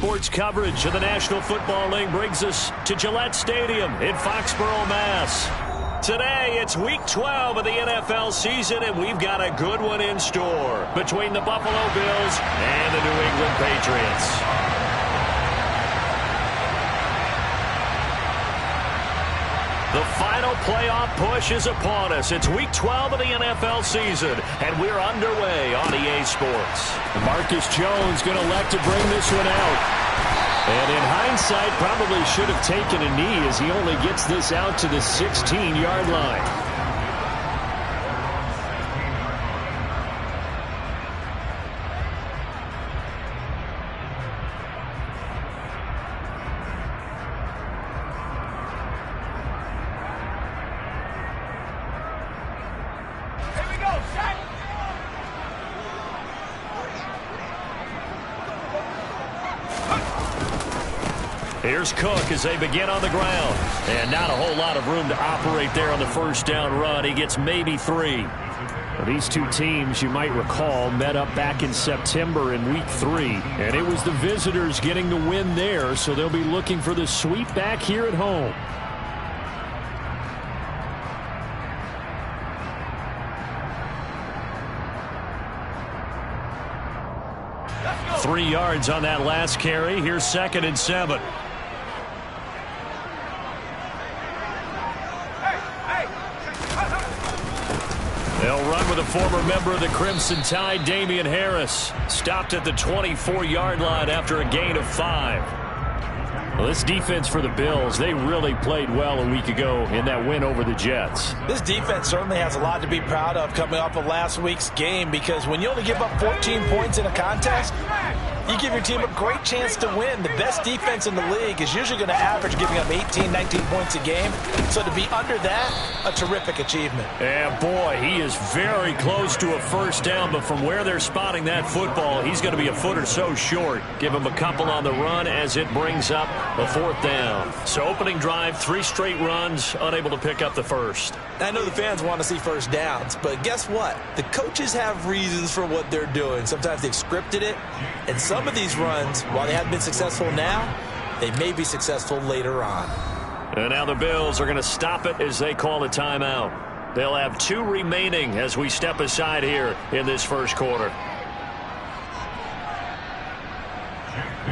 sports coverage of the National Football League brings us to Gillette Stadium in Foxborough, Mass. Today, it's Week 12 of the NFL season, and we've got a good one in store between the Buffalo Bills and the New England Patriots. The final playoff push is upon us. It's Week 12 of the NFL season, and we're underway on EA Sports. Marcus Jones going to elect to bring this one out. And in hindsight, probably should have taken a knee as he only gets this out to the 16-yard line. Here's Cook as they begin on the ground. And not a whole lot of room to operate there on the first down run. He gets maybe 3. Well, these two teams, you might recall, met up back in September in Week 3. And it was the visitors getting the win there, so they'll be looking for the sweep back here at home. Let's go. 3 yards on that last carry. Here's 2nd and 7. They'll run with a former member of the Crimson Tide, Damian Harris. Stopped at the 24-yard line after a gain of 5. Well, this defense for the Bills, they really played well a week ago in that win over the Jets. This defense certainly has a lot to be proud of coming off of last week's game, because when you only give up 14 points in a contest, you give your team a great chance to win. The best defense in the league is usually going to average giving up 18, 19 points a game. So to be under that, a terrific achievement. And boy, he is very close to a first down, but from where they're spotting that football, he's going to be a foot or so short. Give him a couple on the run as it brings up a 4th down. So opening drive, 3 straight runs, unable to pick up the first. I know the fans want to see first downs, but guess what? The coaches have reasons for what they're doing. Sometimes they've scripted it, and some of these runs, while they haven't been successful now, they may be successful later on. And now the Bills are going to stop it as they call a timeout. They'll have 2 remaining as we step aside here in this first quarter.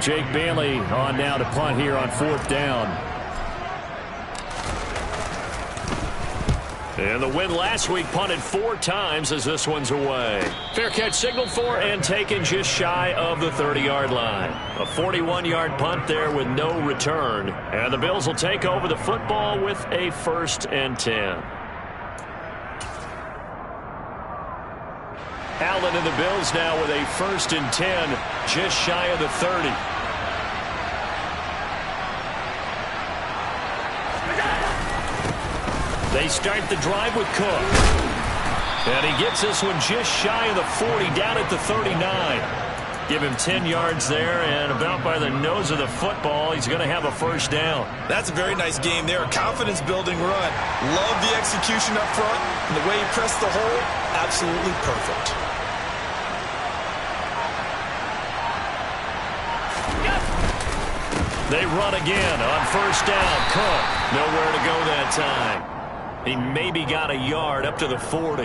Jake Bailey on now to punt here on 4th down. And the win last week punted 4 times as this one's away. Fair catch signaled for and taken just shy of the 30-yard line. A 41-yard punt there with no return. And the Bills will take over the football with a 1st and 10. Allen and the Bills now with a 1st and 10, just shy of the 30. They start the drive with Cook. And he gets this one just shy of the 40, down at the 39. Give him 10 yards there, and about by the nose of the football, he's going to have a first down. That's a very nice game there. A confidence-building run. Love the execution up front, and the way he pressed the hole, absolutely perfect. They run again on first down. Cook, nowhere to go that time. He maybe got a yard up to the 40.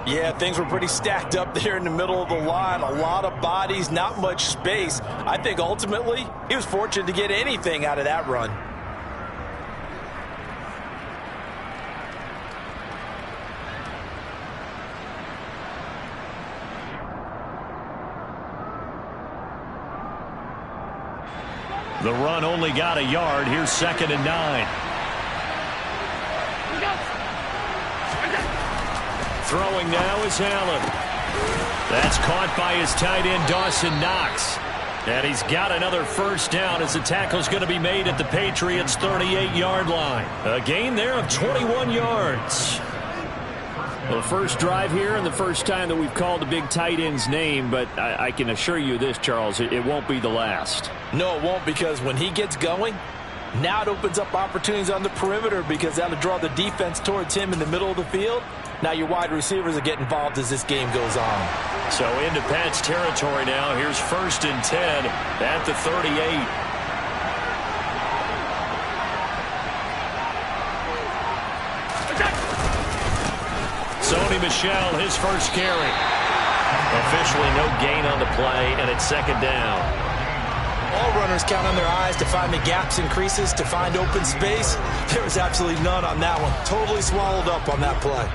Yeah, things were pretty stacked up there in the middle of the line. A lot of bodies, not much space. I think ultimately he was fortunate to get anything out of that run. The run only got a yard. Here's 2nd and 9. Throwing now is Allen. That's caught by his tight end, Dawson Knox. And he's got another first down as the tackle's going to be made at the Patriots' 38-yard line. A gain there of 21 yards. Well, the first drive here and the first time that we've called the big tight end's name, but I can assure you this, Charles, it won't be the last. No, it won't, because when he gets going, Now it opens up opportunities on the perimeter because that'll draw the defense towards him in the middle of the field. Now your wide receivers will get involved as this game goes on. So into Pat's territory now. Here's 1st and 10 at the 38. Sony Michel, his first carry. Officially no gain on the play, and it's 2nd down. All runners count on their eyes to find the gaps and creases, to find open space. There was absolutely none on that one. Totally swallowed up on that play.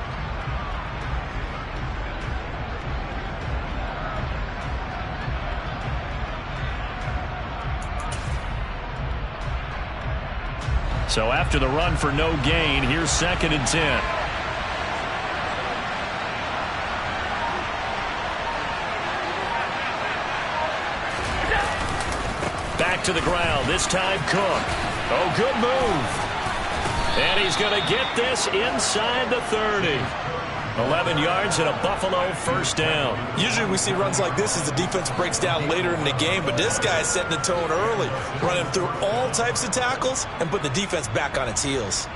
So after the run for no gain, here's 2nd and 10. Back to the ground, this time Cook. Oh, good move. And he's going to get this inside the 30. 11 yards and a Buffalo 1st down. Usually we see runs like this as the defense breaks down later in the game, but this guy is setting the tone early, running through all types of tackles and put the defense back on its heels.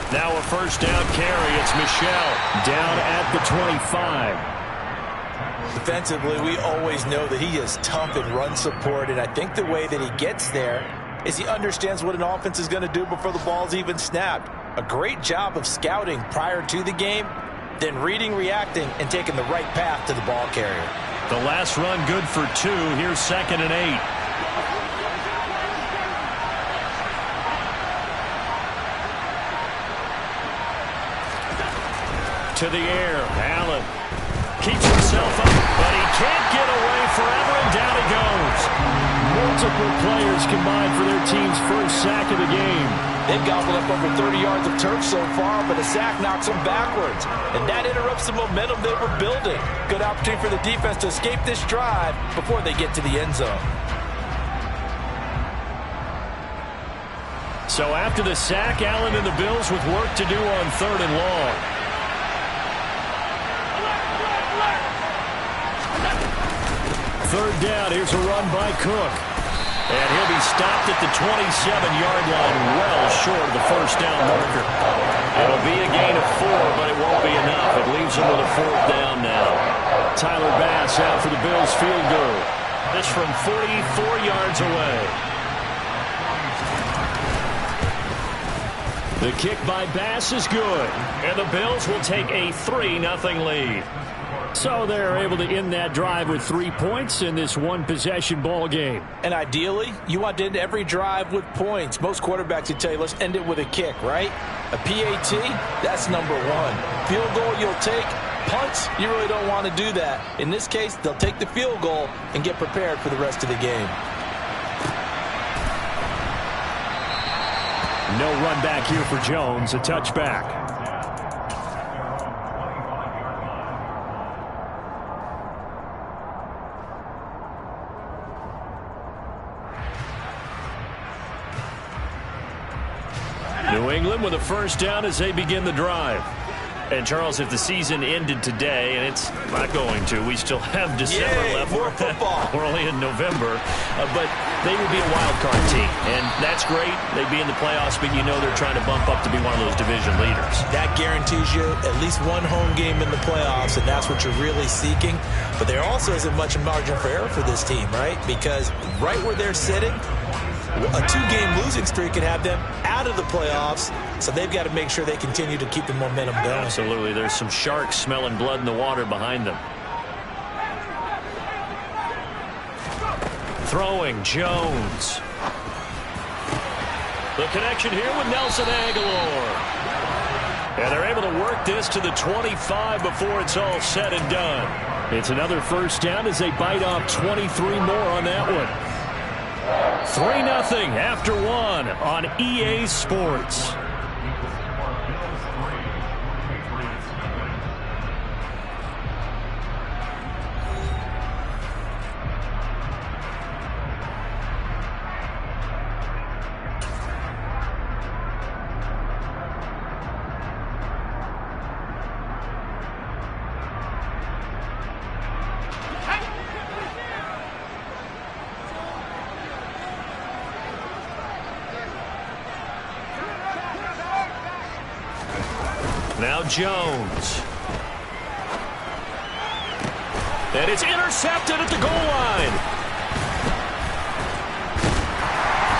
Now a 1st down carry. It's Michel down at the 25. Defensively, we always know that he is tough in run support, and I think the way that he gets there is he understands what an offense is going to do before the ball's even snapped. A great job of scouting prior to the game, then reading, reacting, and taking the right path to the ball carrier. The last run good for 2. Here's 2nd and 8. To the air, Allen keeps himself up, but he can't get away forever, and down he goes. Multiple players combined for their team's first sack of the game. They've gobbled up over 30 yards of turf so far, but a sack knocks them backwards, and that interrupts the momentum they were building. Good opportunity for the defense to escape this drive before they get to the end zone. So after the sack, Allen and the Bills with work to do on 3rd and long. 3rd down, here's a run by Cook. And he'll be stopped at the 27-yard line, well short of the 1st down marker. It'll be a gain of 4, but it won't be enough. It leaves him with a 4th down now. Tyler Bass out for the Bills field goal. This from 44 yards away. The kick by Bass is good. And the Bills will take a 3-0 lead. So they're able to end that drive with 3 points in this one-possession ball game. And ideally, you want to end every drive with points. Most quarterbacks would tell you, let's end it with a kick, right? A PAT, that's number 1. Field goal you'll take. Punts, you really don't want to do that. In this case, they'll take the field goal and get prepared for the rest of the game. No run back here for Jones, a touchback. New England with a 1st down as they begin the drive. And, Charles, if the season ended today, and it's not going to, we still have December left. More football. We're only in November. But they would be a wild card team. And that's great. They'd be in the playoffs, but you know they're trying to bump up to be one of those division leaders. That guarantees you at least one home game in the playoffs, and that's what you're really seeking. But there also isn't much margin for error for this team, right? Because right where they're sitting, a 2-game losing streak could have them out of the playoffs, so they've got to make sure they continue to keep the momentum going. Absolutely. There's some sharks smelling blood in the water behind them. Throwing, Jones. The connection here with Nelson Aguilar. And they're able to work this to the 25 before it's all said and done. It's another 1st down as they bite off 23 more on that one. 3-0 after 1 on EA Sports. Now Jones. And it's intercepted at the goal line.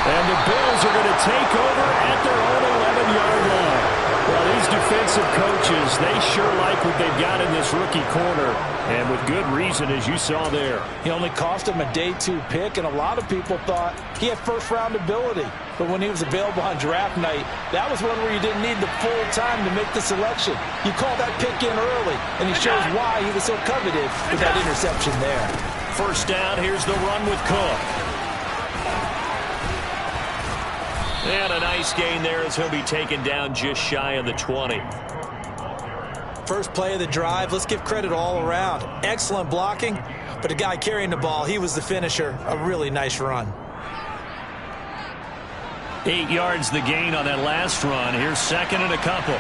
And the Bills are going to take over at their own 11-yard line. Well, these defensive coaches, they sure like what they've got in this rookie corner. And with good reason, as you saw there. He only cost him a day 2 pick, and a lot of people thought he had first-round ability. But when he was available on draft night, that was one where you didn't need the full time to make the selection. You call that pick in early, and he shows why he was so coveted with that interception there. First down, here's the run with Cook. And a nice gain there as he'll be taken down just shy of the 20. First play of the drive, let's give credit all around. Excellent blocking, but the guy carrying the ball, he was the finisher. A really nice run. 8 yards the gain on that last run. Here's second and a couple.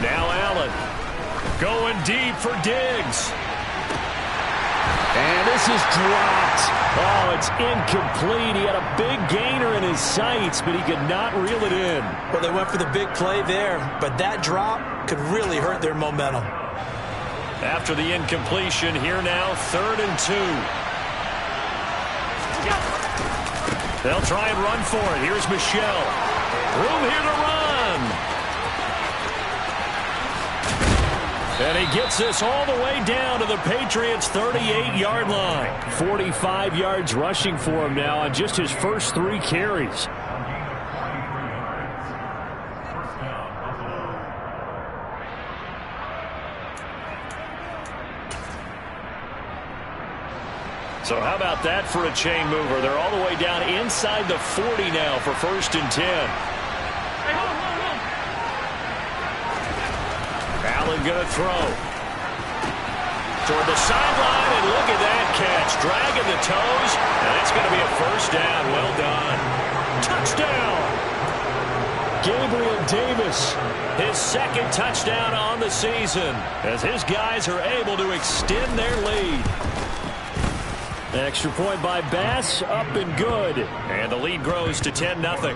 Now Allen going deep for Diggs. And this is dropped. Oh, it's incomplete. He had a big gainer in his sights, but he could not reel it in. Well, they went for the big play there, but that drop could really hurt their momentum. After the incompletion, here now, 3rd and 2. They'll try and run for it. Here's Michelle. Room here to run. And he gets this all the way down to the Patriots' 38-yard line. 45 yards rushing for him now on just his first 3 carries. So how about that for a chain mover? They're all the way down inside the 40 now for 1st and 10. Allen going to throw. Toward the sideline, and look at that catch. Dragging the toes, and that's going to be a first down. Well done. Touchdown! Gabriel Davis, his 2nd touchdown on the season, as his guys are able to extend their lead. Extra point by Bass, up and good. And the lead grows to 10-0.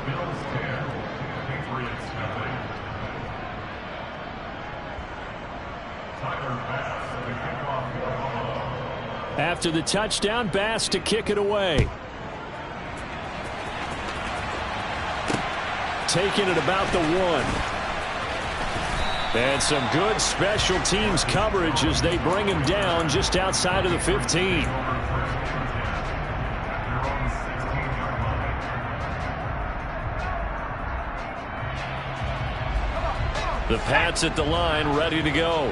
After the touchdown, Bass to kick it away. Taking it about the 1. And some good special teams coverage as they bring him down just outside of the 15. The Pats at the line, ready to go.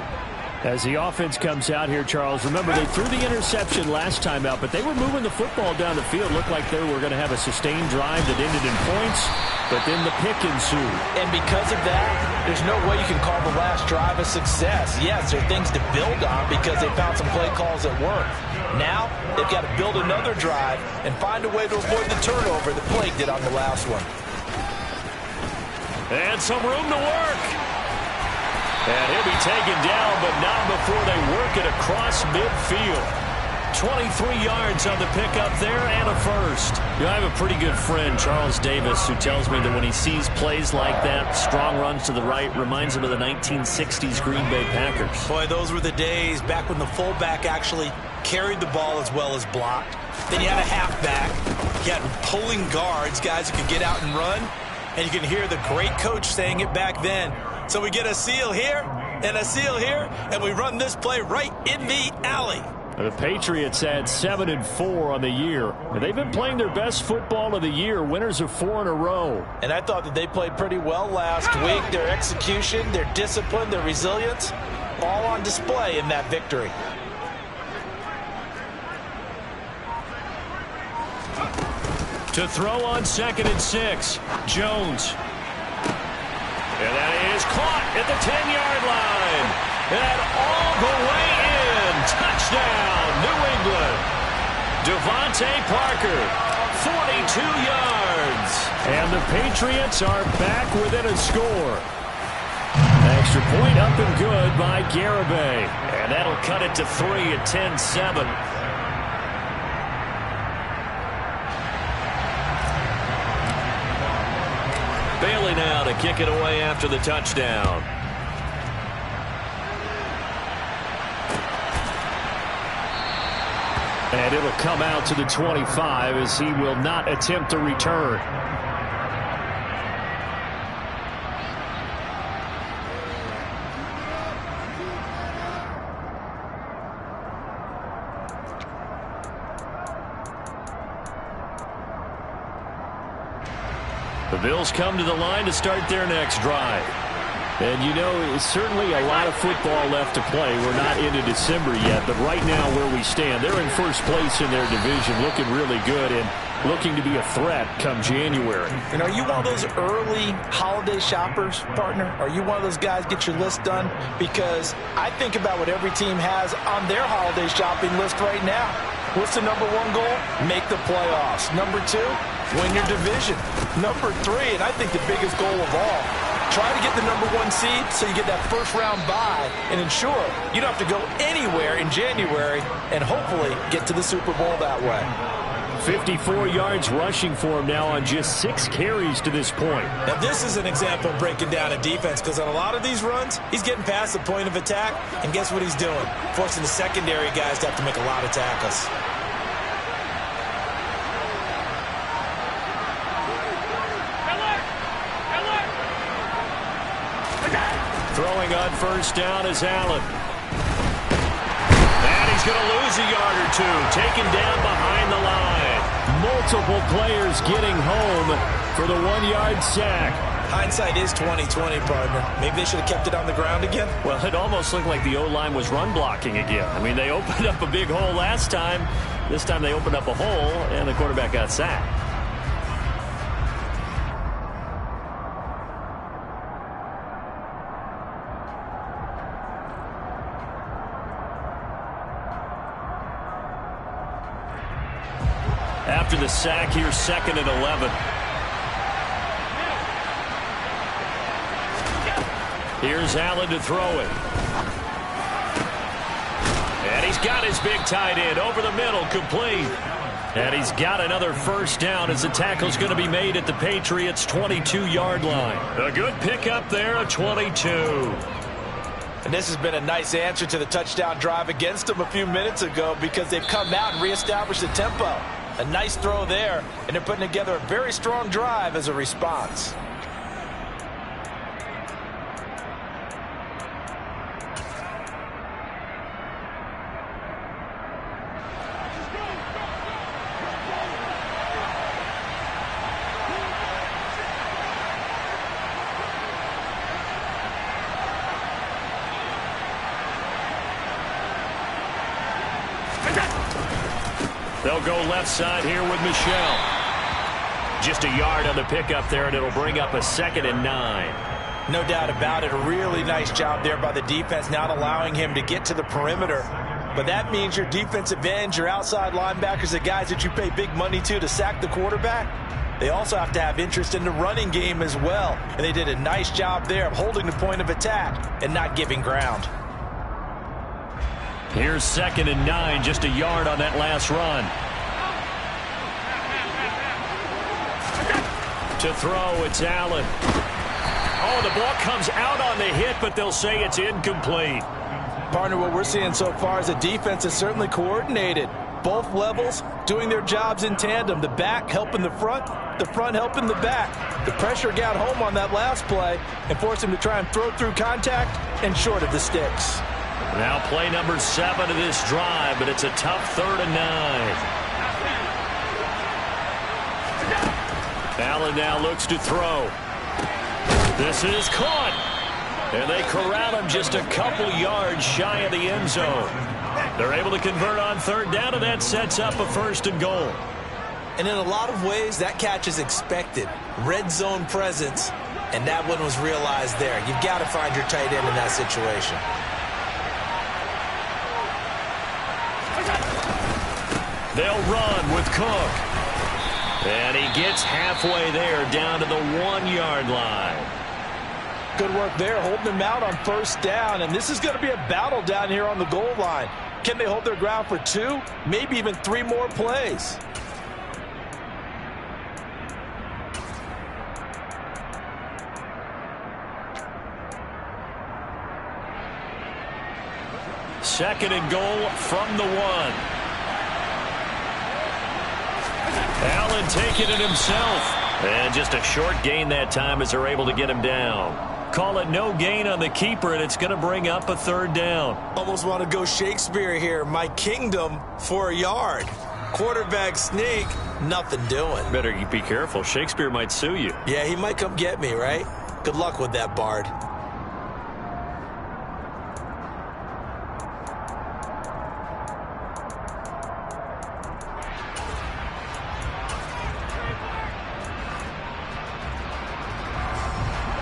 As the offense comes out here, Charles, remember they threw the interception last time out, but they were moving the football down the field. Looked like they were going to have a sustained drive that ended in points, but then the pick ensued. And because of that, there's no way you can call the last drive a success. Yes, there are things to build on because they found some play calls that work. Now, they've got to build another drive and find a way to avoid the turnover that plagued it on the last one. And some room to work. And he'll be taken down, but not before they work it across midfield. 23 yards on the pickup there and a first. You know, I have a pretty good friend, Charles Davis, who tells me that when he sees plays like that, strong runs to the right, reminds him of the 1960s Green Bay Packers. Boy, those were the days back when the fullback actually carried the ball as well as blocked. Then you had a halfback. You had pulling guards, guys who could get out and run. And you can hear the great coach saying it back then. So we get a seal here and a seal here, and we run this play right in the alley. The Patriots had 7-4 on the year. And they've been playing their best football of the year, winners of 4 in a row. And I thought that they played pretty well last week. Their execution, their discipline, their resilience, all on display in that victory. To throw on 2nd and 6, Jones. And that is caught at the 10-yard line. And all the way in. Touchdown, New England. Devontae Parker, 42 yards. And the Patriots are back within a score. Extra point up and good by Garibay. And that'll cut it to 3 at 10-7. to kick it away after the touchdown. And it'll come out to the 25 as he will not attempt to return. The Bills come to the line to start their next drive. And, you know, it's certainly a lot of football left to play. We're not into December yet, but right now where we stand, they're in first place in their division, looking really good and looking to be a threat come January. And are you one of those early holiday shoppers, partner? Are you one of those guys get your list done? Because I think about what every team has on their holiday shopping list right now. What's the number one goal? Make the playoffs. Number two, win your division. Number three, and I think the biggest goal of all, try to get the number one seed so you get that first round bye and ensure you don't have to go anywhere in January and hopefully get to the Super Bowl that way. 54 yards rushing for him now on just 6 carries to this point. Now this is an example of breaking down a defense because on a lot of these runs, he's getting past the point of attack, and guess what he's doing? Forcing the secondary guys to have to make a lot of tackles. Throwing on first down is Allen. And he's going to lose a yard or two. Taken down behind the line. Multiple players getting home for the 1-yard sack. Hindsight is 20/20, partner. Maybe they should have kept it on the ground again. Well, it almost looked like the O-line was run blocking again. I mean, they opened up a big hole last time. This time they opened up a hole, and the quarterback got sacked. After the sack, here's 2nd and 11. Here's Allen to throw it. And he's got his big tight end over the middle, complete. And he's got another first down as the tackle's going to be made at the Patriots' 22-yard line. A good pickup there, a 22. And this has been a nice answer to the touchdown drive against them a few minutes ago because they've come out and reestablished the tempo. A nice throw there, and they're putting together a very strong drive as a response. They'll go left side here with Michel. Just a yard on the pickup there, and it'll bring up a 2nd and 9. No doubt about it. A really nice job there by the defense, not allowing him to get to the perimeter. But that means your defensive ends, your outside linebackers, the guys that you pay big money to sack the quarterback, they also have to have interest in the running game as well. And they did a nice job there of holding the point of attack and not giving ground. Here's 2nd and 9, just a yard on that last run. To throw, it's Allen. Oh, the ball comes out on the hit, but they'll say it's incomplete. Partner, what we're seeing so far is the defense is certainly coordinated. Both levels doing their jobs in tandem. The back helping the front helping the back. The pressure got home on that last play and forced him to try and throw through contact and short of the sticks. Now play number 7 of this drive, but it's a tough 3rd and 9. Allen now looks to throw. This is caught. And they corral him just a couple yards shy of the end zone. They're able to convert on 3rd down, and that sets up a 1st and goal. And in a lot of ways, that catch is expected. Red zone presence, and that one was realized there. You've got to find your tight end in that situation. They'll run with Cook. And he gets halfway there down to the 1-yard line. Good work there, holding him out on 1st down. And this is going to be a battle down here on the goal line. Can they hold their ground for 2, maybe even 3 more plays? second and goal from the 1. Allen taking it himself. And just a short gain that time as they're able to get him down. Call it no gain on the keeper, and it's going to bring up a third down. Almost want to go Shakespeare here. My kingdom for a yard. Quarterback sneak, nothing doing. Better be careful. Shakespeare might sue you. Yeah, he might come get me, right? Good luck with that, Bard.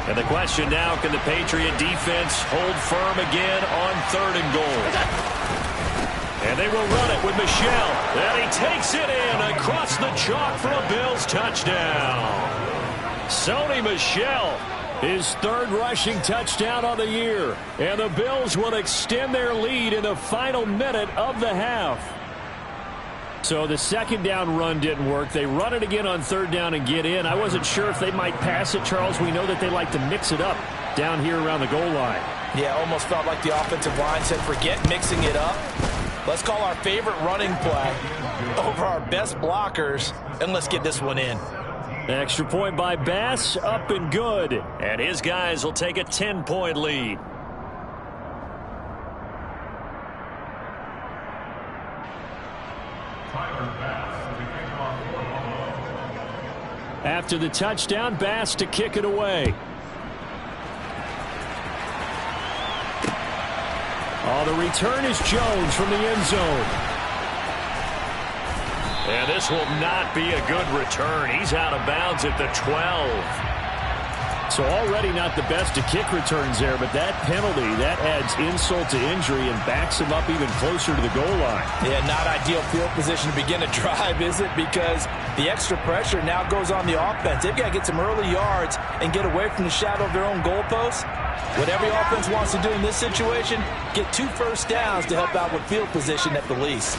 And the question now, can the Patriot defense hold firm again on 3rd and goal? And they will run it with Michel. And he takes it in across the chalk for a Bills touchdown. Sony Michel. His 3rd rushing touchdown on the year. And the Bills will extend their lead in the final minute of the half. So the 2nd down run didn't work. They run it again on 3rd down and get in. I wasn't sure if they might pass it, Charles. We know that they like to mix it up down here around the goal line. Yeah, almost felt like the offensive line said, forget mixing it up. Let's call our favorite running play over our best blockers, and let's get this one in. Extra point by Bass, up and good. And his guys will take a 10-point lead. After the touchdown, Bass to kick it away. Oh, the return is Jones from the end zone. And this will not be a good return. He's out of bounds at the 12. So already not the best of kick returns there, but that penalty, that adds insult to injury and backs him up even closer to the goal line. Yeah, not ideal field position to begin a drive, is it? Because the extra pressure now goes on the offense. They've got to get some early yards and get away from the shadow of their own goalposts. What every offense wants to do in this situation, get 2 first downs to help out with field position at the least.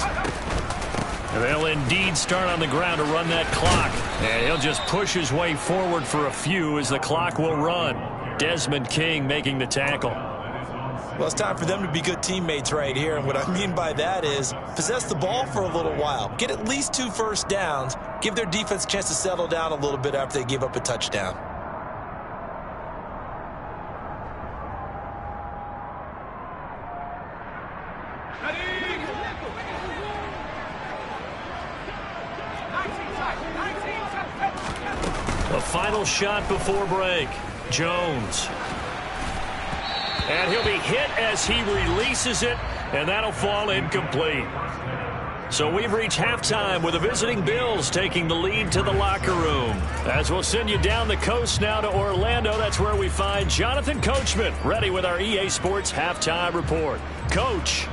They'll indeed start on the ground to run that clock. And he'll just push his way forward for a few as the clock will run. Desmond King making the tackle. Well, it's time for them to be good teammates right here. And what I mean by that is possess the ball for a little while. Get at least 2 first downs. Give their defense a chance to settle down a little bit after they give up a touchdown. The final shot before break. Jones. And he'll be hit as he releases it, and that'll fall incomplete. So we've reached halftime with the visiting Bills taking the lead to the locker room. As we'll send you down the coast now to Orlando, that's where we find Jonathan Coachman ready with our EA Sports halftime report. Coach.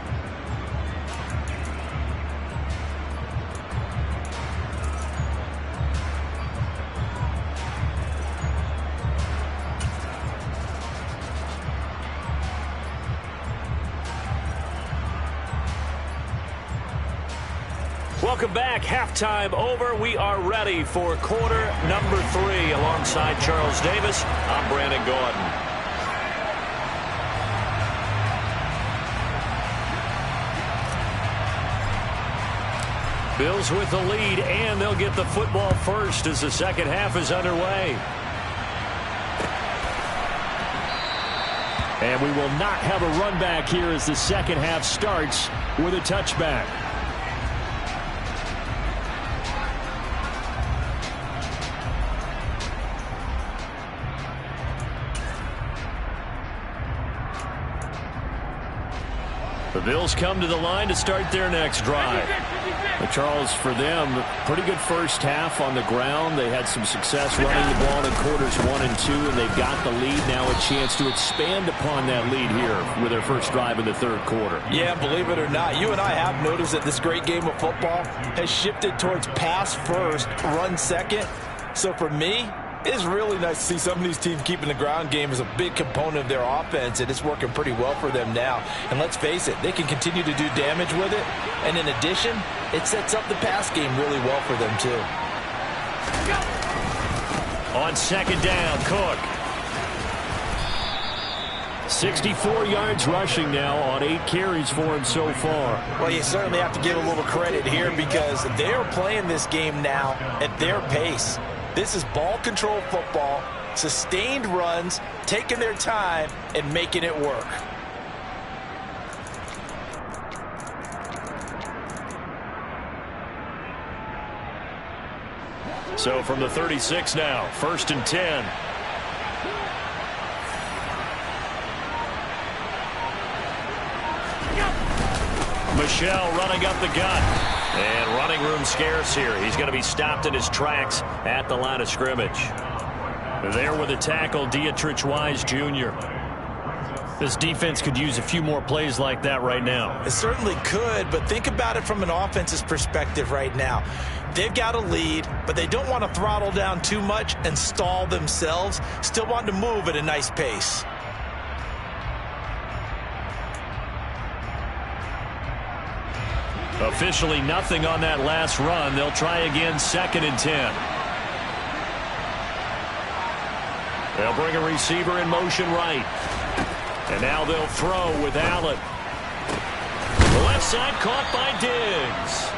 Welcome back. Halftime over. We are ready for quarter number 3. Alongside Charles Davis, I'm Brandon Gordon. Bills with the lead, and they'll get the football first as the second half is underway. And we will not have a run back here as the second half starts with a touchback. The Bills come to the line to start their next drive. But Charles, for them, pretty good first half on the ground. They had some success running the ball in quarters 1 and 2, and they've got the lead now, a chance to expand upon that lead here with their first drive in the third quarter. Yeah, believe it or not, you and I have noticed that this great game of football has shifted towards pass first, run second. So for me, it's really nice to see some of these teams keeping the ground game as a big component of their offense, and it's working pretty well for them now. And let's face it, they can continue to do damage with it. And in addition, it sets up the pass game really well for them, too. On second down, Cook. 64 yards rushing now on 8 carries for him so far. Well, you certainly have to give a little credit here because they're playing this game now at their pace. This is ball control football, sustained runs, taking their time, and making it work. So from the 36 now, 1st and 10. Michel running up the gut. And running room scarce here. He's going to be stopped in his tracks at the line of scrimmage. There with the tackle, Dietrich Wise Jr. This defense could use a few more plays like that right now. It certainly could, but think about it from an offense's perspective right now. They've got a lead, but they don't want to throttle down too much and stall themselves. Still want to move at a nice pace. Officially nothing on that last run. They'll try again, 2nd and 10. They'll bring a receiver in motion right. And now they'll throw with Allen. The left side caught by Diggs.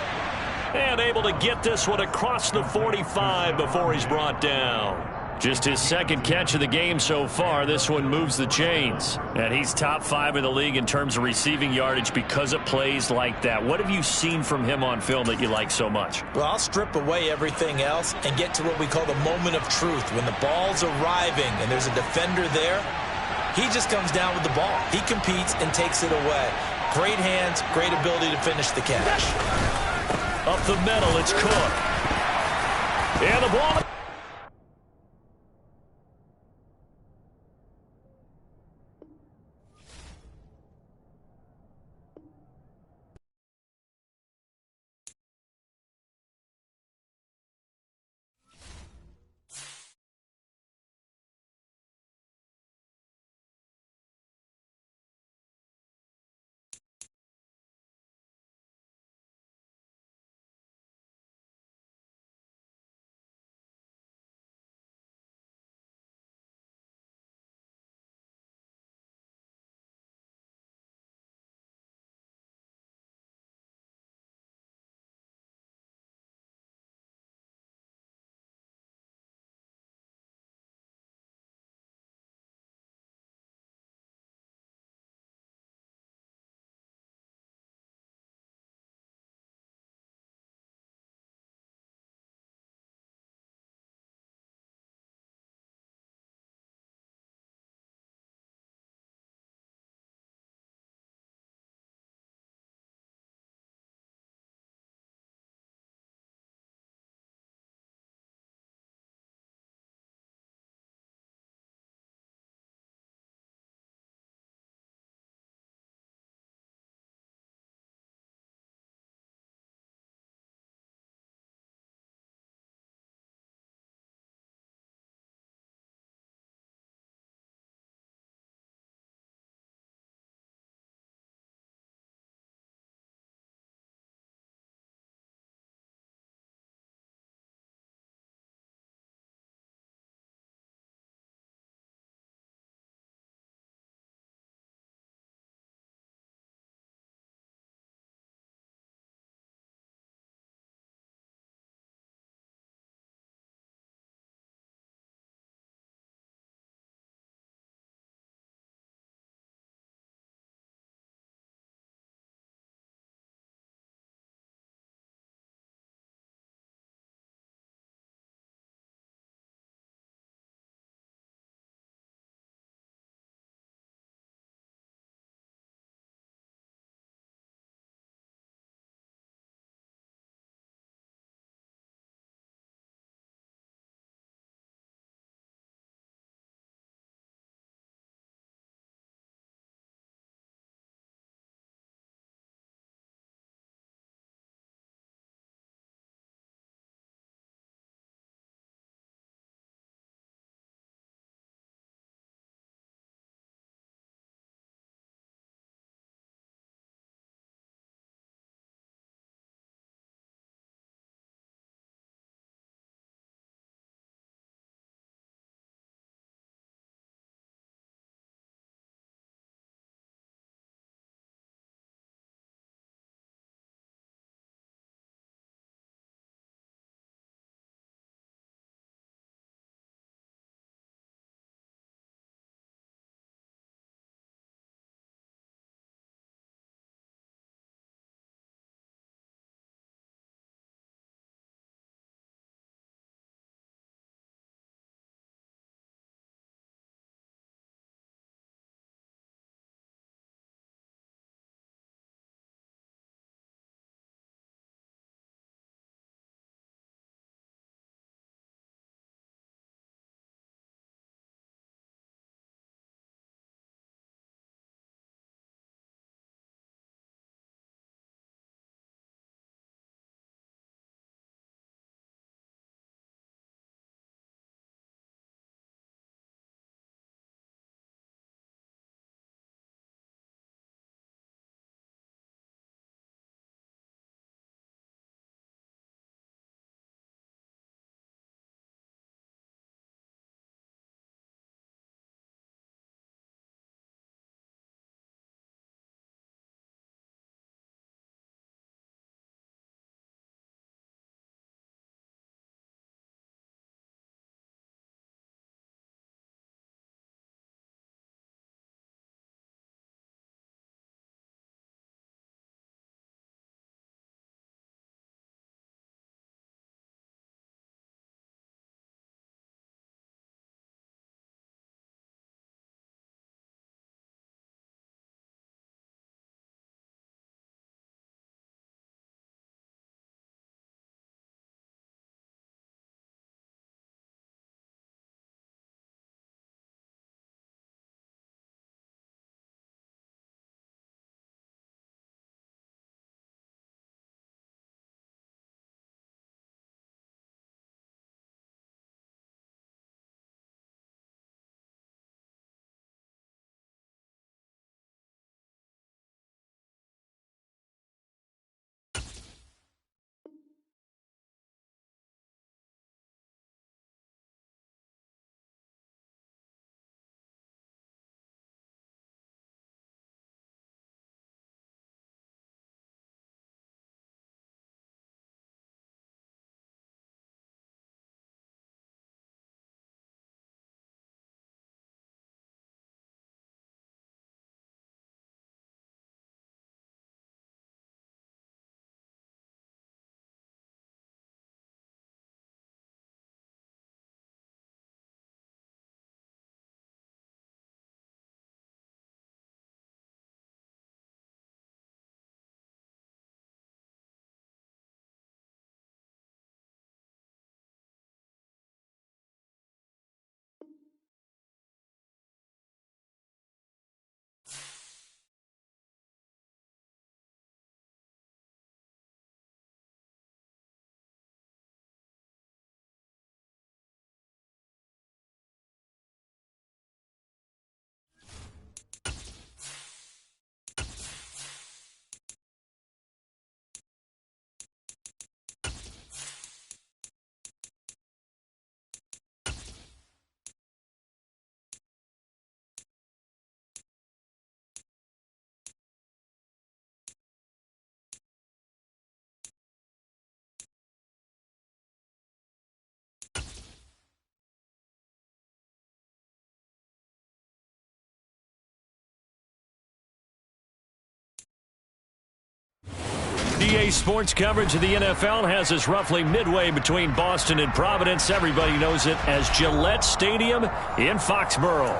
And able to get this one across the 45 before he's brought down. Just his 2nd catch of the game so far. This one moves the chains. And he's top 5 in the league in terms of receiving yardage because of plays like that. What have you seen from him on film that you like so much? Well, I'll strip away everything else and get to what we call the moment of truth. When the ball's arriving and there's a defender there, he just comes down with the ball. He competes and takes it away. Great hands, great ability to finish the catch. Up the middle, it's Cook. And the ball EA Sports coverage of the NFL has us roughly midway between Boston and Providence. Everybody knows it as Gillette Stadium in Foxborough.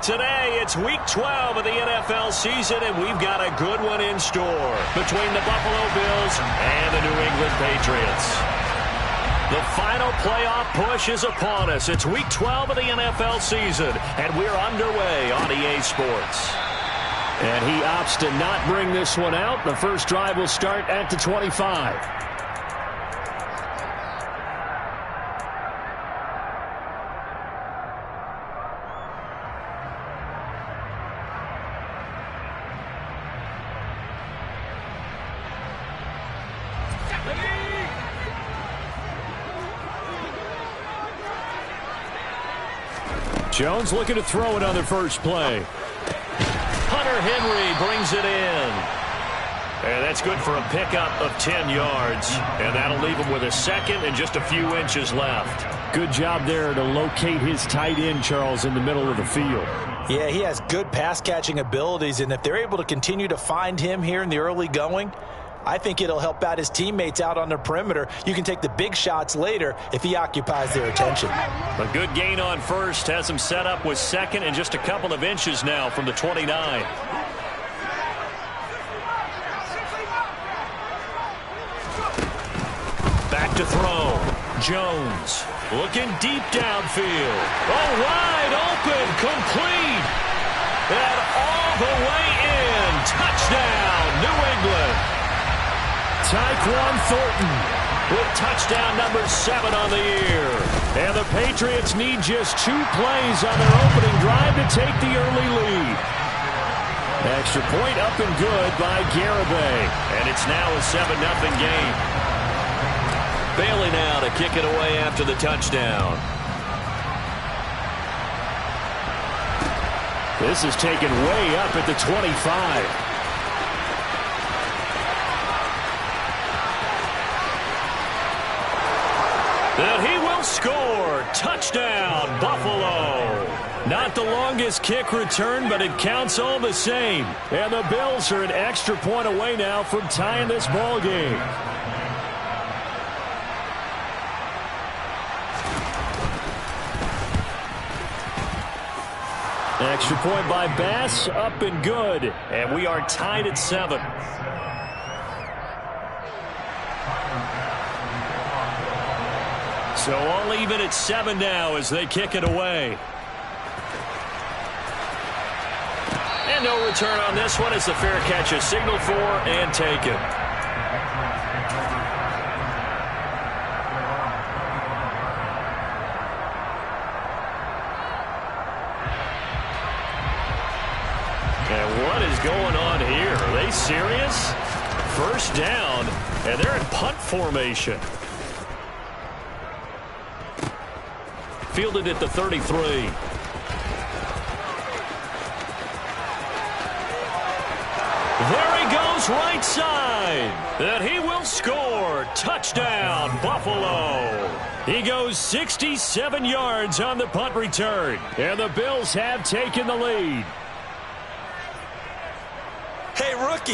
Today, it's Week 12 of the NFL season, and we've got a good one in store between the Buffalo Bills and the New England Patriots. The final playoff push is upon us. It's Week 12 of the NFL season, and we're underway on EA Sports. And he opts to not bring this one out. The first drive will start at the 25. Jones looking to throw it on the first play. Hunter Henry brings it in. And that's good for a pickup of 10 yards. And that'll leave him with a second and just a few inches left. Good job there to locate his tight end, Charles, in the middle of the field. Yeah, he has good pass-catching abilities, and if they're able to continue to find him here in the early going, I think it'll help out his teammates out on the perimeter. You can take the big shots later if he occupies their attention. A good gain on first has him set up with second and just a couple of inches now from the 29. Back to throw. Jones looking deep downfield. Oh, wide open, complete. And all the way in. Touchdown, New England. Tyquan Thornton with touchdown number 7 on the year. And the Patriots need just 2 plays on their opening drive to take the early lead. Extra point up and good by Garibay. And it's now a 7-0 game. Bailey now to kick it away after the touchdown. This is taken way up at the 25. And he will score. Touchdown, Buffalo. Not the longest kick return, but it counts all the same. And the Bills are an extra point away now from tying this ball game. Extra point by Bass, up and good. And we are tied at 7. So all even at 7 now as they kick it away. And no return on this one as the fair catch is signaled for and taken. And what is going on here? Are they serious? First down, and they're in punt formation. Fielded at the 33. There he goes right side. And he will score. Touchdown, Buffalo. He goes 67 yards on the punt return. And the Bills have taken the lead. Hey, rookie,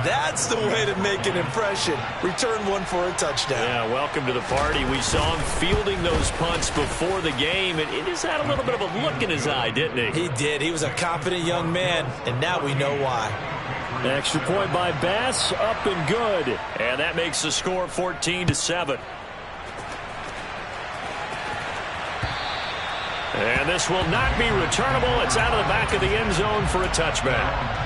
that's the way to make an impression. Return one for a touchdown. Yeah, welcome to the party. We saw him fielding those punts before the game, and he just had a little bit of a look in his eye, didn't he? He did. He was a confident young man, and now we know why. Extra point by Bass, up and good. And that makes the score 14-7. And this will not be returnable. It's out of the back of the end zone for a touchback.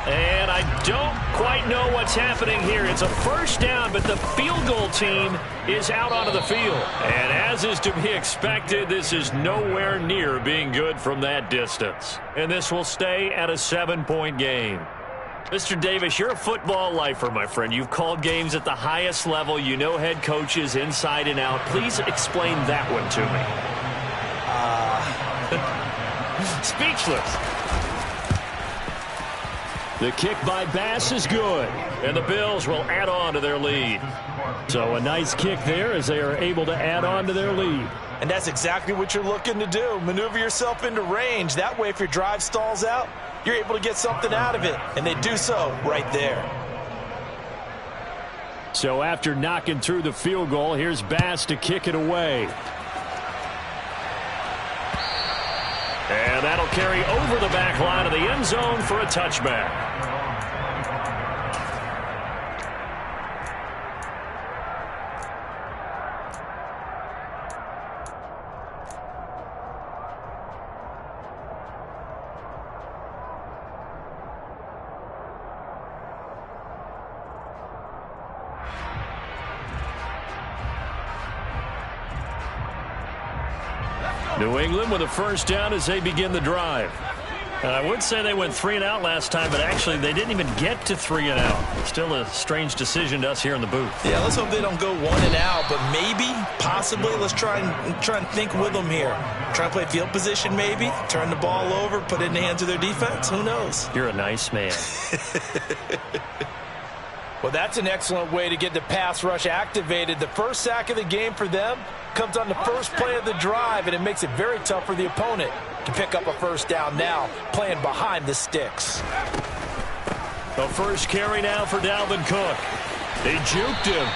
And I don't quite know what's happening here. It's a first down, but the field goal team is out onto the field. And as is to be expected, this is nowhere near being good from that distance. And this will stay at a 7-point game. Mr. Davis, you're a football lifer, my friend. You've called games at the highest level. You know head coaches inside and out. Please explain that one to me. Speechless. The kick by Bass is good. And the Bills will add on to their lead. So a nice kick there as they are able to add on to their lead. And that's exactly what you're looking to do. Maneuver yourself into range. That way, if your drive stalls out, you're able to get something out of it. And they do so right there. So after knocking through the field goal, here's Bass to kick it away. And that'll carry over the back line of the end zone for a touchback. New England with a first down as they begin the drive. I would say they went 3 and out last time, but actually they didn't even get to 3 and out. Still a strange decision to us here in the booth. Yeah, let's hope they don't go 1 and out, but maybe, possibly, let's try and think with them here. Try and play field position maybe, turn the ball over, put it in the hands of their defense. Who knows? You're a nice man. Well, that's an excellent way to get the pass rush activated. The first sack of the game for them comes on the first play of the drive, and it makes it very tough for the opponent to pick up a first down now, playing behind the sticks. The first carry now for Dalvin Cook. They juked him.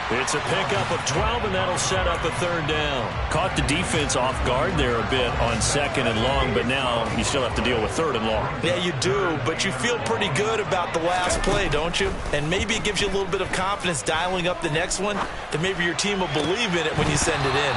It's a pickup of 12, and that'll set up a third down. Caught the defense off guard there a bit on second and long, but now you still have to deal with third and long. Yeah, you do, but you feel pretty good about the last play, don't you? And maybe it gives you a little bit of confidence dialing up the next one, that maybe your team will believe in it when you send it in.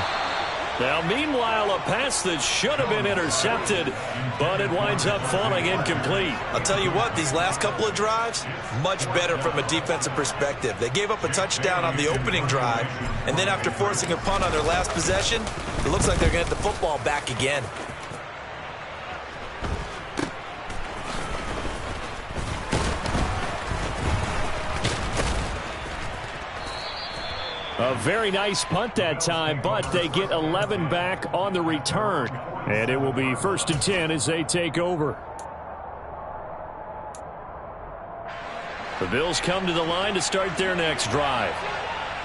Now, meanwhile, a pass that should have been intercepted, but it winds up falling incomplete. I'll tell you what, these last couple of drives, much better from a defensive perspective. They gave up a touchdown on the opening drive, and then after forcing a punt on their last possession, it looks like they're going to get the football back again. A very nice punt that time, but they get 11 back on the return. And it will be 1st and 10 as they take over. The Bills come to the line to start their next drive.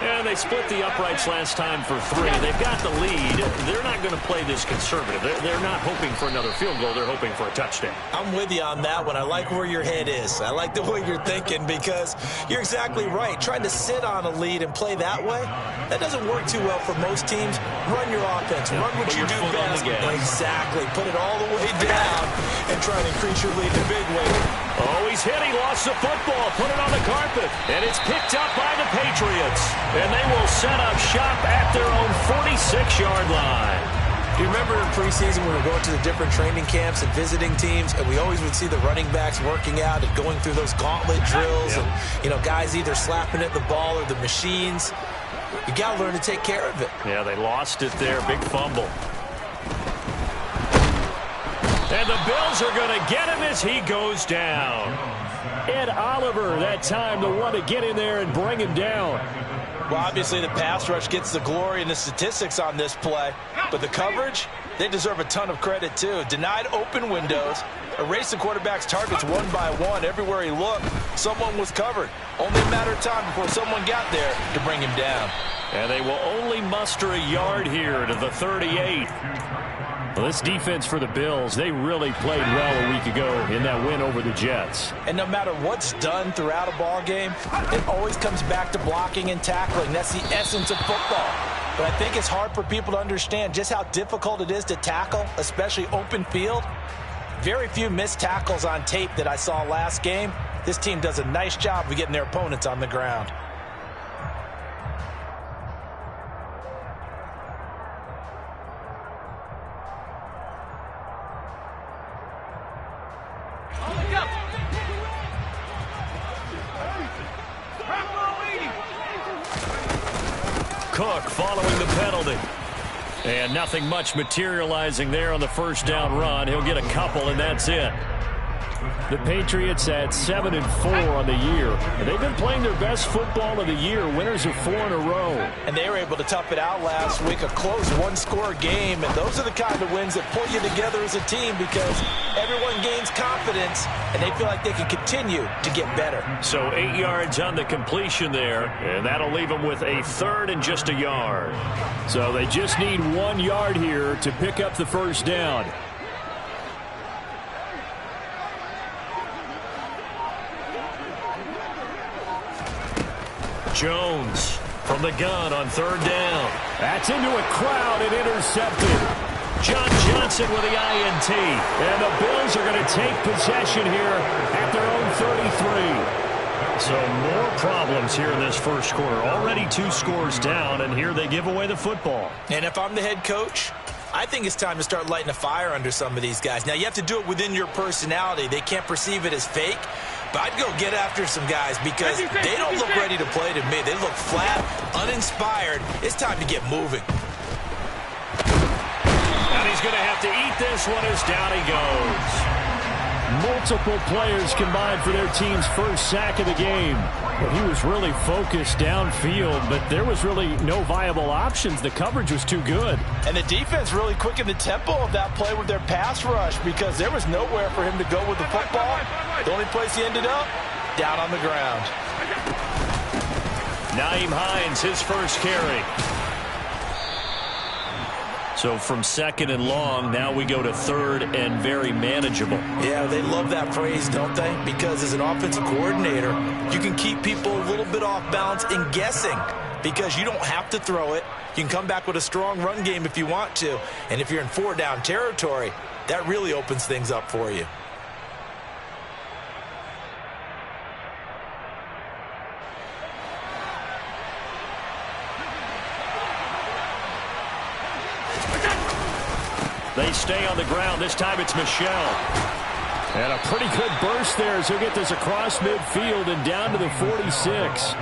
And they split the uprights last time for 3. They've got the lead. They're not going to play this conservative. They're not hoping for another field goal. They're hoping for a touchdown. I'm with you on that one. I like where your head is. I like the way you're thinking because you're exactly right. Trying to sit on a lead and play that way, that doesn't work too well for most teams. Run your offense. Run what you do best. Exactly. Put it all the way down and try to increase your lead in a big way. Oh, he's hit. He lost the football. Put it on the carpet. And it's picked up by the Patriots. And they will set up shop at their own 46-yard line. Do you remember in preseason when we were going to the different training camps and visiting teams, and we always would see the running backs working out and going through those gauntlet drills, and, you know, guys either slapping at the ball or the machines. You got to learn to take care of it. Yeah, they lost it there. Big fumble. And the Bills are going to get him as he goes down. Ed Oliver, that time, the one to get in there and bring him down. Well, obviously the pass rush gets the glory and the statistics on this play, but the coverage, they deserve a ton of credit too. Denied open windows, erased the quarterback's targets one by one. Everywhere he looked, someone was covered. Only a matter of time before someone got there to bring him down. And they will only muster a yard here to the 38. Well, this defense for the Bills, they really played well a week ago in that win over the Jets. And no matter what's done throughout a ball game, it always comes back to blocking and tackling. That's the essence of football. But I think it's hard for people to understand just how difficult it is to tackle, especially open field. Very few missed tackles on tape that I saw last game. This team does a nice job of getting their opponents on the ground. Cook following the penalty. And nothing much materializing there on the first down run. He'll get a couple, and that's it. The Patriots at 7-4 on the year. And they've been playing their best football of the year. Winners of 4 in a row. And they were able to tough it out last week. A close one-score game. And those are the kind of wins that pull you together as a team because everyone gains confidence and they feel like they can continue to get better. So 8 yards on the completion there. And that'll leave them with a 3rd and just a yard. So they just need 1 yard here to pick up the first down. Jones from the gun on 3rd down. That's into a crowd and intercepted. John Johnson with the INT. And the Bills are going to take possession here at their own 33. So more problems here in this first quarter. Already 2 scores down, and here they give away the football. And if I'm the head coach, I think it's time to start lighting a fire under some of these guys. Now, you have to do it within your personality. They can't perceive it as fake. But I'd go get after some guys because they don't look ready to play to me. They look flat, uninspired. It's time to get moving. And he's going to have to eat this one as down he goes. Multiple players combined for their team's first sack of the game. But he was really focused downfield, but there was really no viable options. The coverage was too good. And the defense really quickened the tempo of that play with their pass rush because there was nowhere for him to go with the football. The only place he ended up, down on the ground. Nyheim Hines, his first carry. So from 2nd and long, now we go to 3rd and very manageable. Yeah, they love that phrase, don't they? Because as an offensive coordinator, you can keep people a little bit off balance and guessing because you don't have to throw it. You can come back with a strong run game if you want to. And if you're in 4-down territory, that really opens things up for you. They stay on the ground. This time it's Michel. And a pretty good burst there as he'll get this across midfield and down to the 46.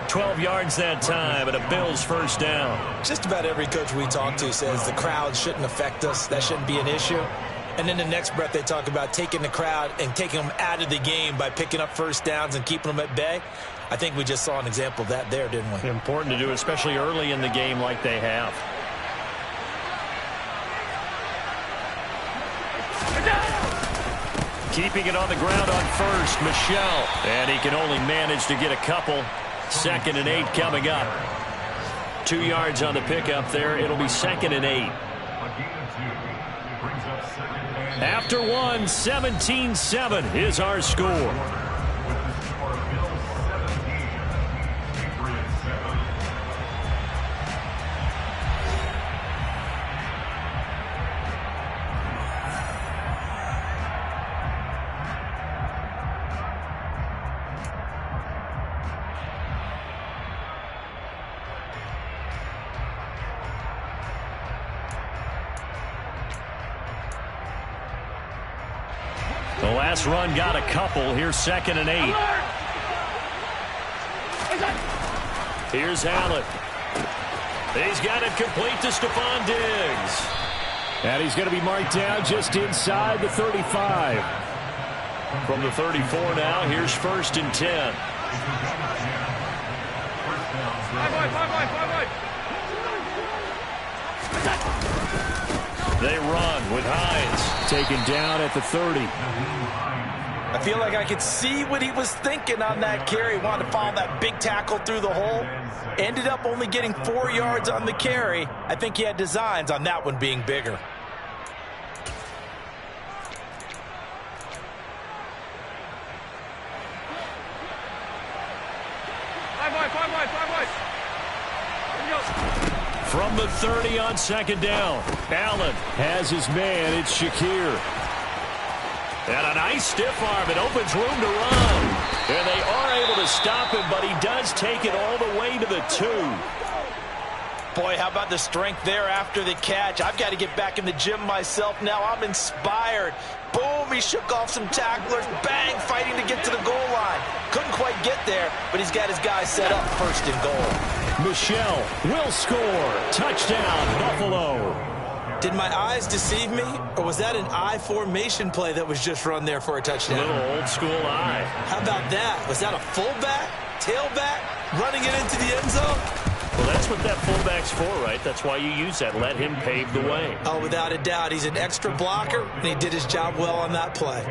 12 yards that time and a Bills first down. Just about every coach we talk to says the crowd shouldn't affect us. That shouldn't be an issue. And in the next breath, they talk about taking the crowd and taking them out of the game by picking up first downs and keeping them at bay. I think we just saw an example of that there, didn't we? Important to do, especially early in the game like they have. Keeping it on the ground on 1st, Michel. And he can only manage to get a couple. 2nd and 8 coming up. 2 yards on the pickup there. It'll be 2nd and 8. After 1, 17-7 is our score. The last run got a couple. Here's 2nd and 8. Here's Allen. He's got it complete to Stephon Diggs. And he's going to be marked down just inside the 35. From the 34 now, here's 1st and 10. They run with Hines. Taken down at the 30. I feel like I could see what he was thinking on that carry. Wanted to follow that big tackle through the hole. Ended up only getting 4 yards on the carry. I think he had designs on that one being bigger. From the 30 on 2nd down. Allen has his man. It's Shakir. And a nice stiff arm. It opens room to run. And they are able to stop him, but he does take it all the way to the 2. Boy, how about the strength there after the catch? I've got to get back in the gym myself now. I'm inspired. Boom, he shook off some tacklers. Bang, fighting to get to the goal line. Couldn't quite get there, but he's got his guys set up 1st and goal. Michel will score. Touchdown, Buffalo. Did my eyes deceive me, or was that an I formation play that was just run there for a touchdown? A little old school I. How about that? Was that a fullback, tailback, running it into the end zone? Well, that's what that fullback's for, right? That's why you use that. Let him pave the way. Oh, without a doubt. He's an extra blocker, and he did his job well on that play.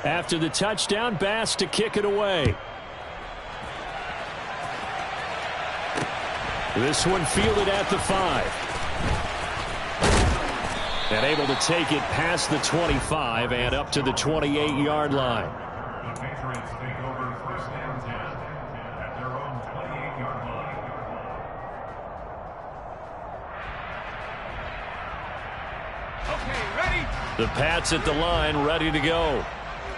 After the touchdown, Bass to kick it away. This one fielded at the 5. And able to take it past the 25 and up to the 28-yard line. The Patriots take over first and 10 at their own 28-yard line. Okay, ready? The Pats at the line, ready to go.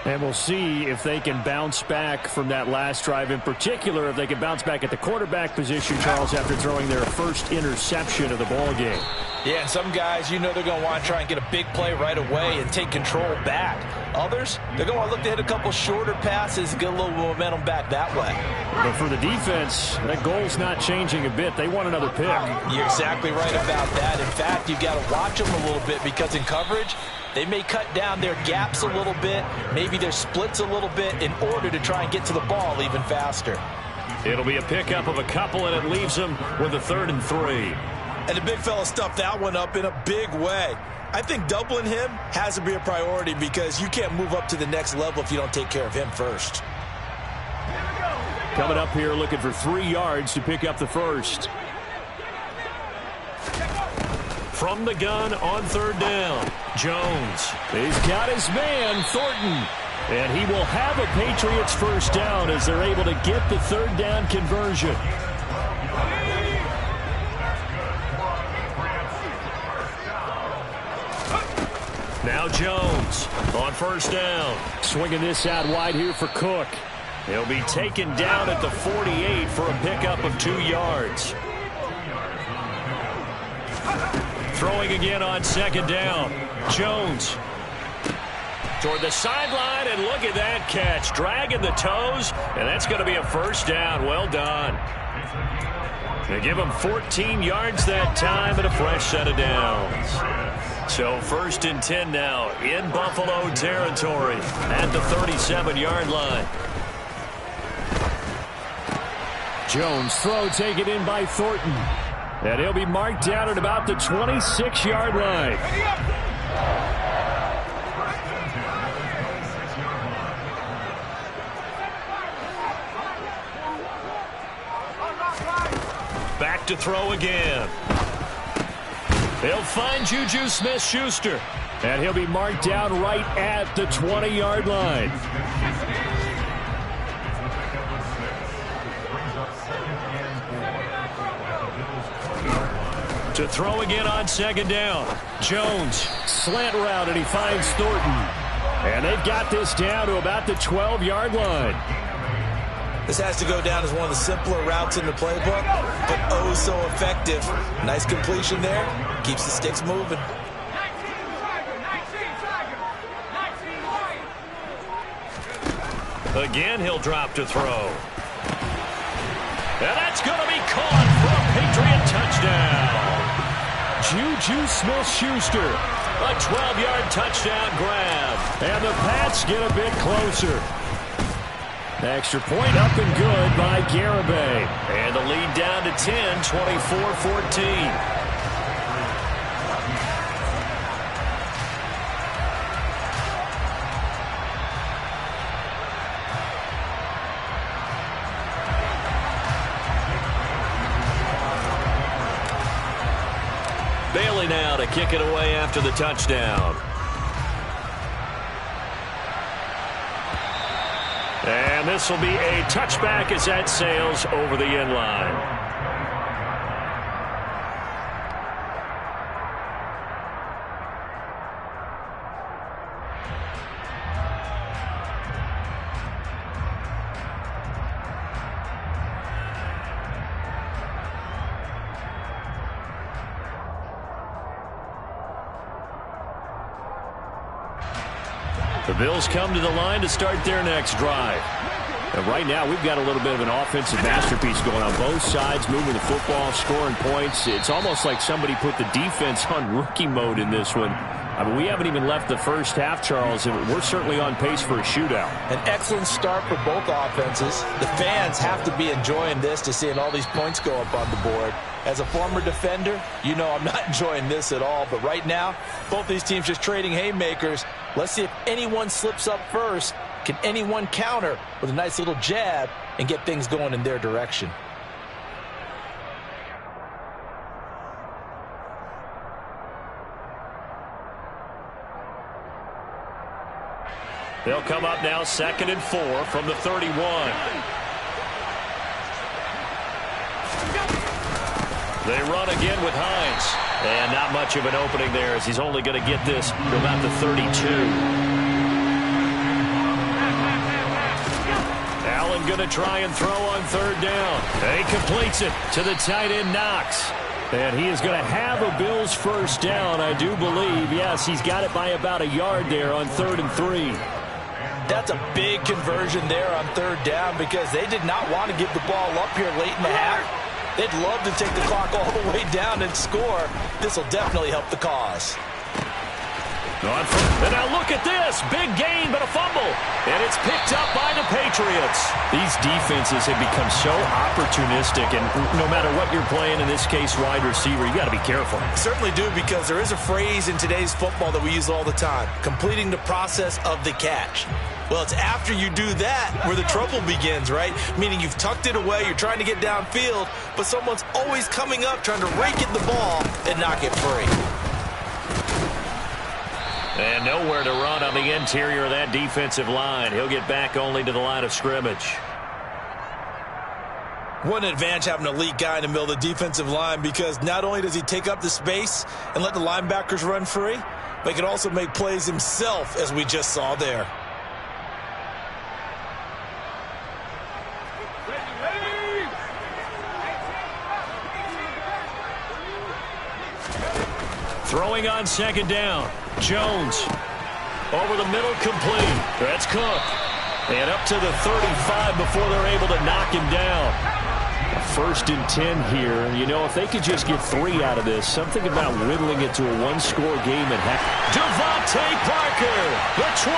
And we'll see if they can bounce back from that last drive. In particular, if they can bounce back at the quarterback position, Charles, after throwing their first interception of the ball game. Yeah, and some guys, you know they're going to want to try and get a big play right away and take control back. Others, they're going to want to look to hit a couple shorter passes and get a little momentum back that way. But for the defense, that goal's not changing a bit. They want another pick. You're exactly right about that. In fact, you've got to watch them a little bit because in coverage, they may cut down their gaps a little bit, maybe their splits a little bit in order to try and get to the ball even faster. It'll be a pickup of a couple, and it leaves them with a 3rd and 3. And the big fella stuffed that one up in a big way. I think doubling him has to be a priority because you can't move up to the next level if you don't take care of him first. Coming up here looking for 3 yards to pick up the first. From the gun on 3rd down, Jones. He's got his man, Thornton. And he will have a Patriots first down as they're able to get the 3rd down conversion. Now Jones on 1st down. Swinging this out wide here for Cook. He'll be taken down at the 48 for a pickup of 2 yards. Throwing again on 2nd down. Jones toward the sideline, and look at that catch. Dragging the toes, and that's going to be a first down. Well done. They give him 14 yards that time and a fresh set of downs. So 1st and 10 now in Buffalo territory at the 37-yard line. Jones throw taken in by Thornton. And he'll be marked down at about the 26-yard line. Back to throw again. They'll find Juju Smith-Schuster. And he'll be marked down right at the 20-yard line. To throw again on 2nd down. Jones. Slant route, and he finds Thornton. And they've got this down to about the 12-yard line. This has to go down as one of the simpler routes in the playbook, but oh so effective. Nice completion there. Keeps the sticks moving. Again, he'll drop to throw. And that's going to be caught for a Patriot touchdown. Juju Smith-Schuster. A 12-yard touchdown grab. And the Pats get a bit closer. Extra point up and good by Garibay. And the lead down to 10, 24-14. Bailey now to kick it away after the touchdown. And this will be a touchback as that sails over the end line. The Bills come to the line to start their next drive. And right now, we've got a little bit of an offensive masterpiece going on both sides, moving the football, scoring points. It's almost like somebody put the defense on rookie mode in this one. I mean, we haven't even left the first half, Charles, and we're certainly on pace for a shootout. An excellent start for both offenses. The fans have to be enjoying this to seeing all these points go up on the board. As a former defender, you know I'm not enjoying this at all. But right now, both these teams just trading haymakers. Let's see if anyone slips up first. Can anyone counter with a nice little jab and get things going in their direction? They'll come up now 2nd and 4 from the 31. They run again with Hines. And not much of an opening there as he's only going to get this to about the 32. Allen going to try and throw on 3rd down. He completes it to the tight end Knox. And he is going to have a Bills first down, I do believe. Yes, he's got it by about a yard there on 3rd and 3. That's a big conversion there on 3rd down because they did not want to give the ball up here late in the half. They'd love to take the clock all the way down and score. This will definitely help the cause. And now look at this. Big gain, but a fumble. And it's picked up by the Patriots. These defenses have become so opportunistic, and no matter what you're playing, in this case, wide receiver, you got to be careful. Certainly do, because there is a phrase in today's football that we use all the time, completing the process of the catch. Well, it's after you do that where the trouble begins, right? Meaning you've tucked it away, you're trying to get downfield, but someone's always coming up trying to rake at the ball and knock it free. And nowhere to run on the interior of that defensive line. He'll get back only to the line of scrimmage. What an advantage having an elite guy in the middle of the defensive line, because not only does he take up the space and let the linebackers run free, but he can also make plays himself, as we just saw there. Throwing on 2nd down. Jones over the middle, complete. That's Cook. And up to the 35 before they're able to knock him down. 1st and 10 here. You know, if they could just get 3 out of this, something about whittling it to a one-score game at half. Devontae Parker, the 20.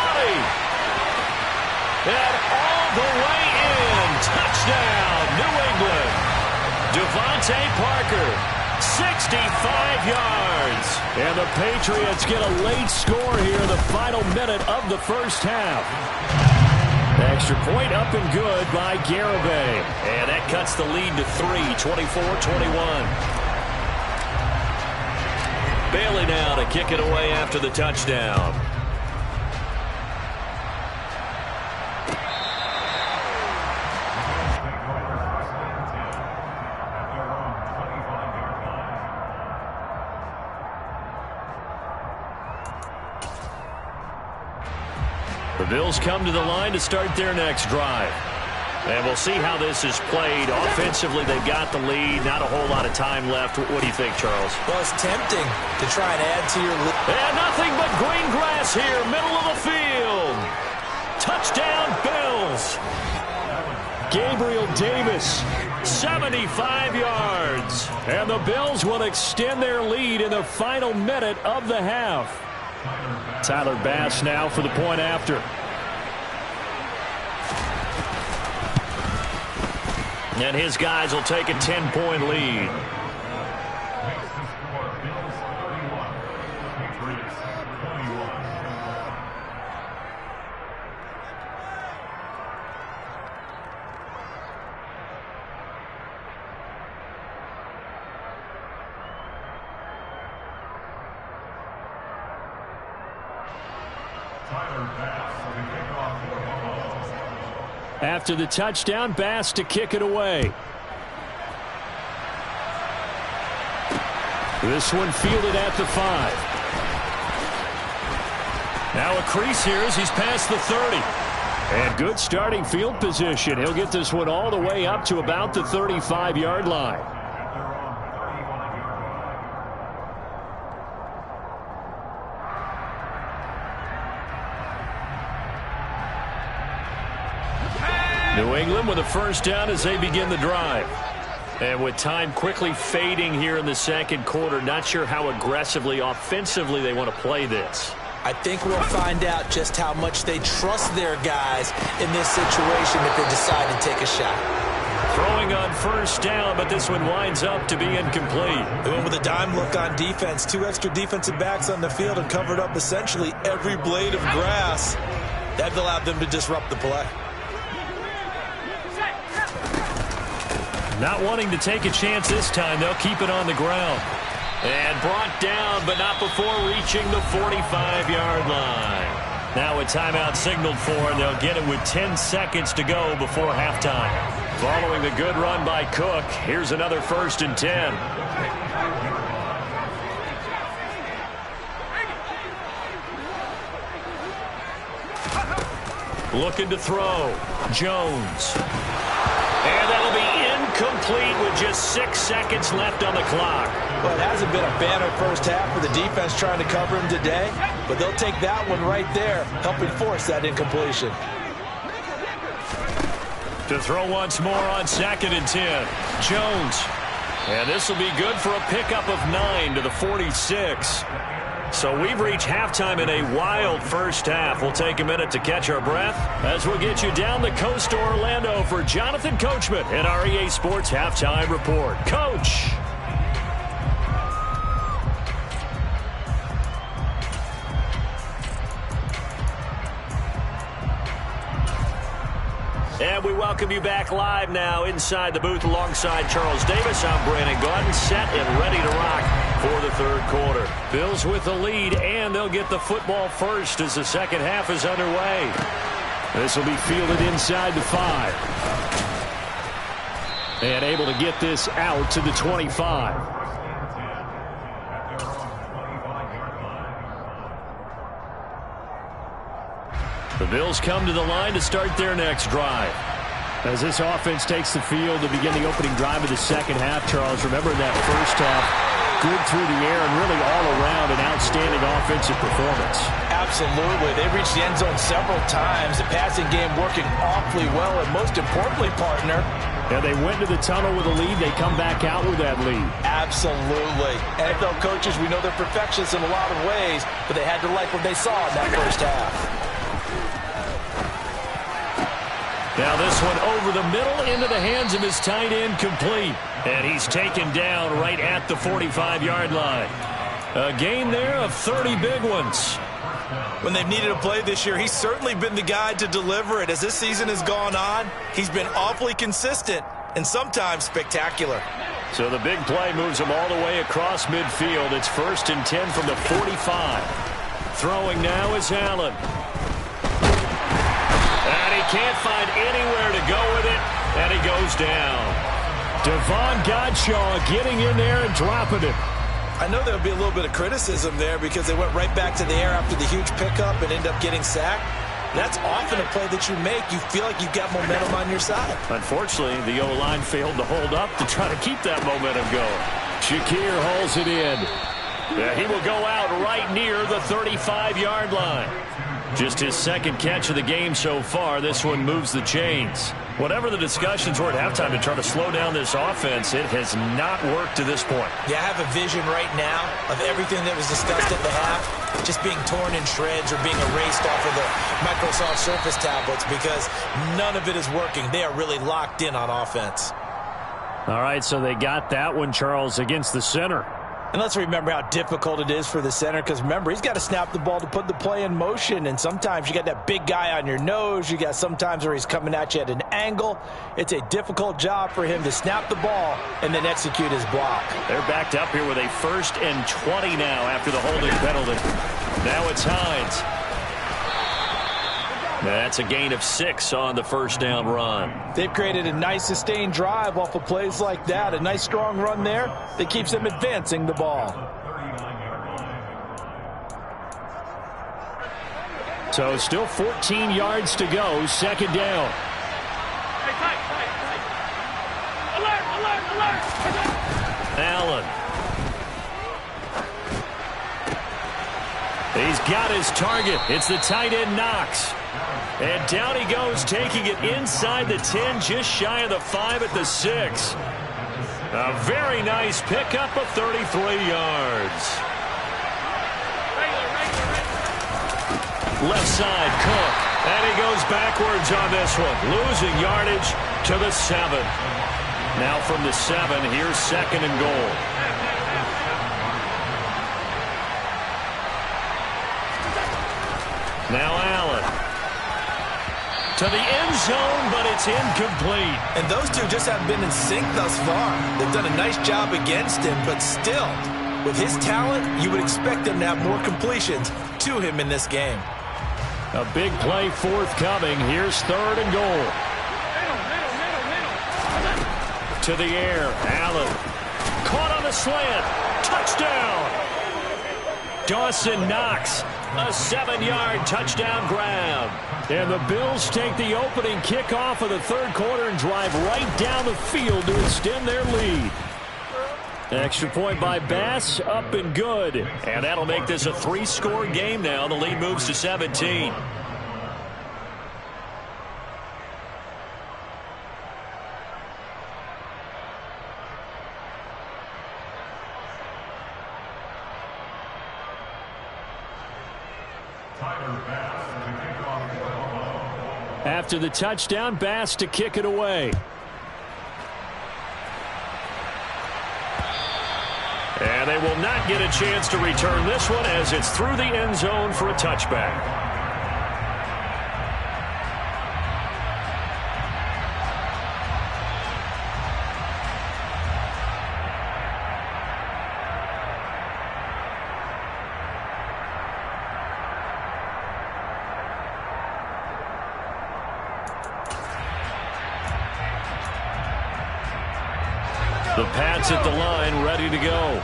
And all the way in. Touchdown, New England. Devontae Parker. 65 yards. And the Patriots get a late score here in the final minute of the first half. Extra point up and good by Garibay. And that cuts the lead to 3, 24-21. Bailey now to kick it away after the touchdown. The Bills come to the line to start their next drive. And we'll see how this is played. Offensively, they've got the lead. Not a whole lot of time left. What do you think, Charles? Well, it's tempting to try and add to your lead. And nothing but green grass here, middle of the field. Touchdown, Bills. Gabriel Davis. 75 yards. And the Bills will extend their lead in the final minute of the half. Tyler Bass now for the point after. And his guys will take a 10-point lead. After the touchdown, Bass to kick it away. This one fielded at the 5. Now a crease here as he's past the 30. And good starting field position. He'll get this one all the way up to about the 35-yard line. New England with a first down as they begin the drive. And with time quickly fading here in the second quarter, not sure how aggressively, offensively they want to play this. I think we'll find out just how much they trust their guys in this situation if they decide to take a shot. Throwing on first down, but this one winds up to be incomplete. They went with a dime look on defense. 2 extra defensive backs on the field and covered up essentially every blade of grass. That allowed them to disrupt the play. Not wanting to take a chance this time, they'll keep it on the ground. And brought down, but not before reaching the 45-yard line. Now a timeout signaled for, and they'll get it with 10 seconds to go before halftime. Following the good run by Cook, here's another 1st and 10. Looking to throw. Jones. And that'll be incomplete with just 6 seconds left on the clock. Well, it hasn't been a banner first half for the defense trying to cover him today, but they'll take that one right there, helping force that incompletion. To throw once more on 2nd and 10. Jones. And this will be good for a pickup of 9 to the 46. So we've reached halftime in a wild first half. We'll take a minute to catch our breath as we'll get you down the coast to Orlando for Jonathan Coachman and our EA Sports Halftime Report. Coach. And we welcome you back live now inside the booth alongside Charles Davis. I'm Brandon Gaudin, set and ready to rock for the third quarter. Bills with the lead, and they'll get the football first as the second half is underway. This will be fielded inside the 5. And able to get this out to the 25. The Bills come to the line to start their next drive. As this offense takes the field to begin the opening drive of the second half, Charles, remember in that first half, good through the air and really all around an outstanding offensive performance. Absolutely. They reached the end zone several times. The passing game working awfully well, and most importantly, partner, yeah, they went to the tunnel with a lead. They come back out with that lead. Absolutely. NFL coaches, we know they're perfectionists in a lot of ways, but they had to like what they saw in that first half. Now this one over the middle into the hands of his tight end, complete. And he's taken down right at the 45-yard line. A gain there of 30 big ones. When they've needed a play this year, he's certainly been the guy to deliver it. As this season has gone on, he's been awfully consistent and sometimes spectacular. So the big play moves him all the way across midfield. It's 1st and 10 from the 45. Throwing now is Allen. And he can't find anywhere to go with it, and he goes down. Devon Godshaw getting in there and dropping it. I know there'll be a little bit of criticism there because they went right back to the air after the huge pickup and end up getting sacked. That's often a play that you make. You feel like you've got momentum on your side. Unfortunately, the O-line failed to hold up to try to keep that momentum going. Shakir hauls it in. Yeah, he will go out right near the 35-yard line. Just his second catch of the game so far. This one moves the chains. Whatever the discussions were at halftime to try to slow down this offense, it has not worked to this point. Yeah, I have a vision right now of everything that was discussed at the half just being torn in shreds or being erased off of the Microsoft Surface tablets because none of it is working. They are really locked in on offense. All right, so they got that one, Charles, against the center. And let's remember how difficult it is for the center because, remember, he's got to snap the ball to put the play in motion. And sometimes you got that big guy on your nose. You got sometimes where he's coming at you at an angle. It's a difficult job for him to snap the ball and then execute his block. They're backed up here with a 1st and 20 now after the holding penalty. Now it's Hines. That's a gain of 6 on the first down run. They've created a nice sustained drive off of plays like that. A nice strong run there that keeps them advancing the ball. So still 14 yards to go. Second down. Allen. He's got his target. It's the tight end Knox. And down he goes, taking it inside the 10, just shy of the 5 at the 6. A very nice pickup of 33 yards. Left side, Cook. And he goes backwards on this one, losing yardage to the 7. Now from the 7, here's 2nd and goal. Now Allen. To the end zone, but it's incomplete. And those two just haven't been in sync thus far. They've done a nice job against him, but still, with his talent, you would expect them to have more completions to him in this game. A big play forthcoming. Here's 3rd and goal. To the air, Allen. Caught on the slant. Touchdown. Dawson Knox. A 7-yard touchdown grab. And the Bills take the opening kickoff of the 3rd quarter and drive right down the field to extend their lead. Extra point by Bass, up and good. And that'll make this a 3-score game now. The lead moves to 17. After the touchdown, Bass to kick it away. And they will not get a chance to return this one as it's through the end zone for a touchback. The Pats at the line, ready to go.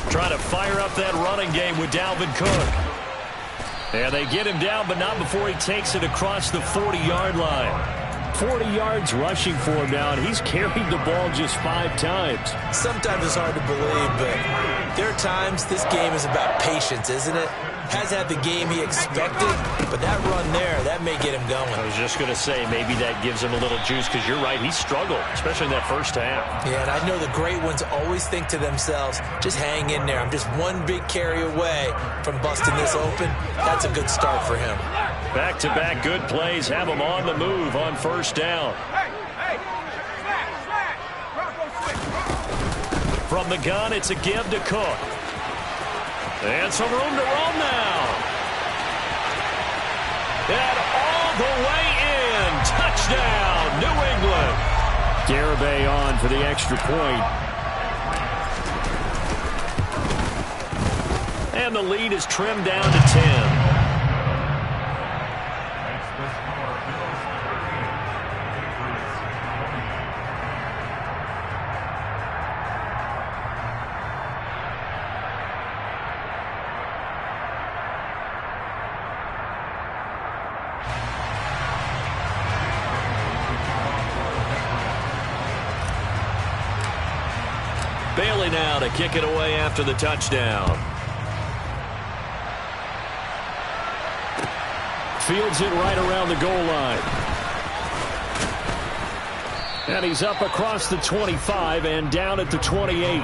Trying to fire up that running game with Dalvin Cook. And they get him down, but not before he takes it across the 40-yard line. 40 yards rushing for him now, and he's carried the ball just 5 times. Sometimes it's hard to believe, but there are times this game is about patience, isn't it? Has had the game he expected, but that run there, that may get him going. I was just going to say, maybe that gives him a little juice, because you're right, he struggled, especially in that first half. Yeah, and I know the great ones always think to themselves, just hang in there. I'm just one big carry away from busting this open. That's a good start for him. Back-to-back good plays have him on the move on first down. From the gun, it's a give to Cook. And some room to roam now. And all the way in. Touchdown, New England. Garibay on for the extra point. And the lead is trimmed down to 10. Bailey now to kick it away after the touchdown. Fields it right around the goal line. And he's up across the 25 and down at the 28.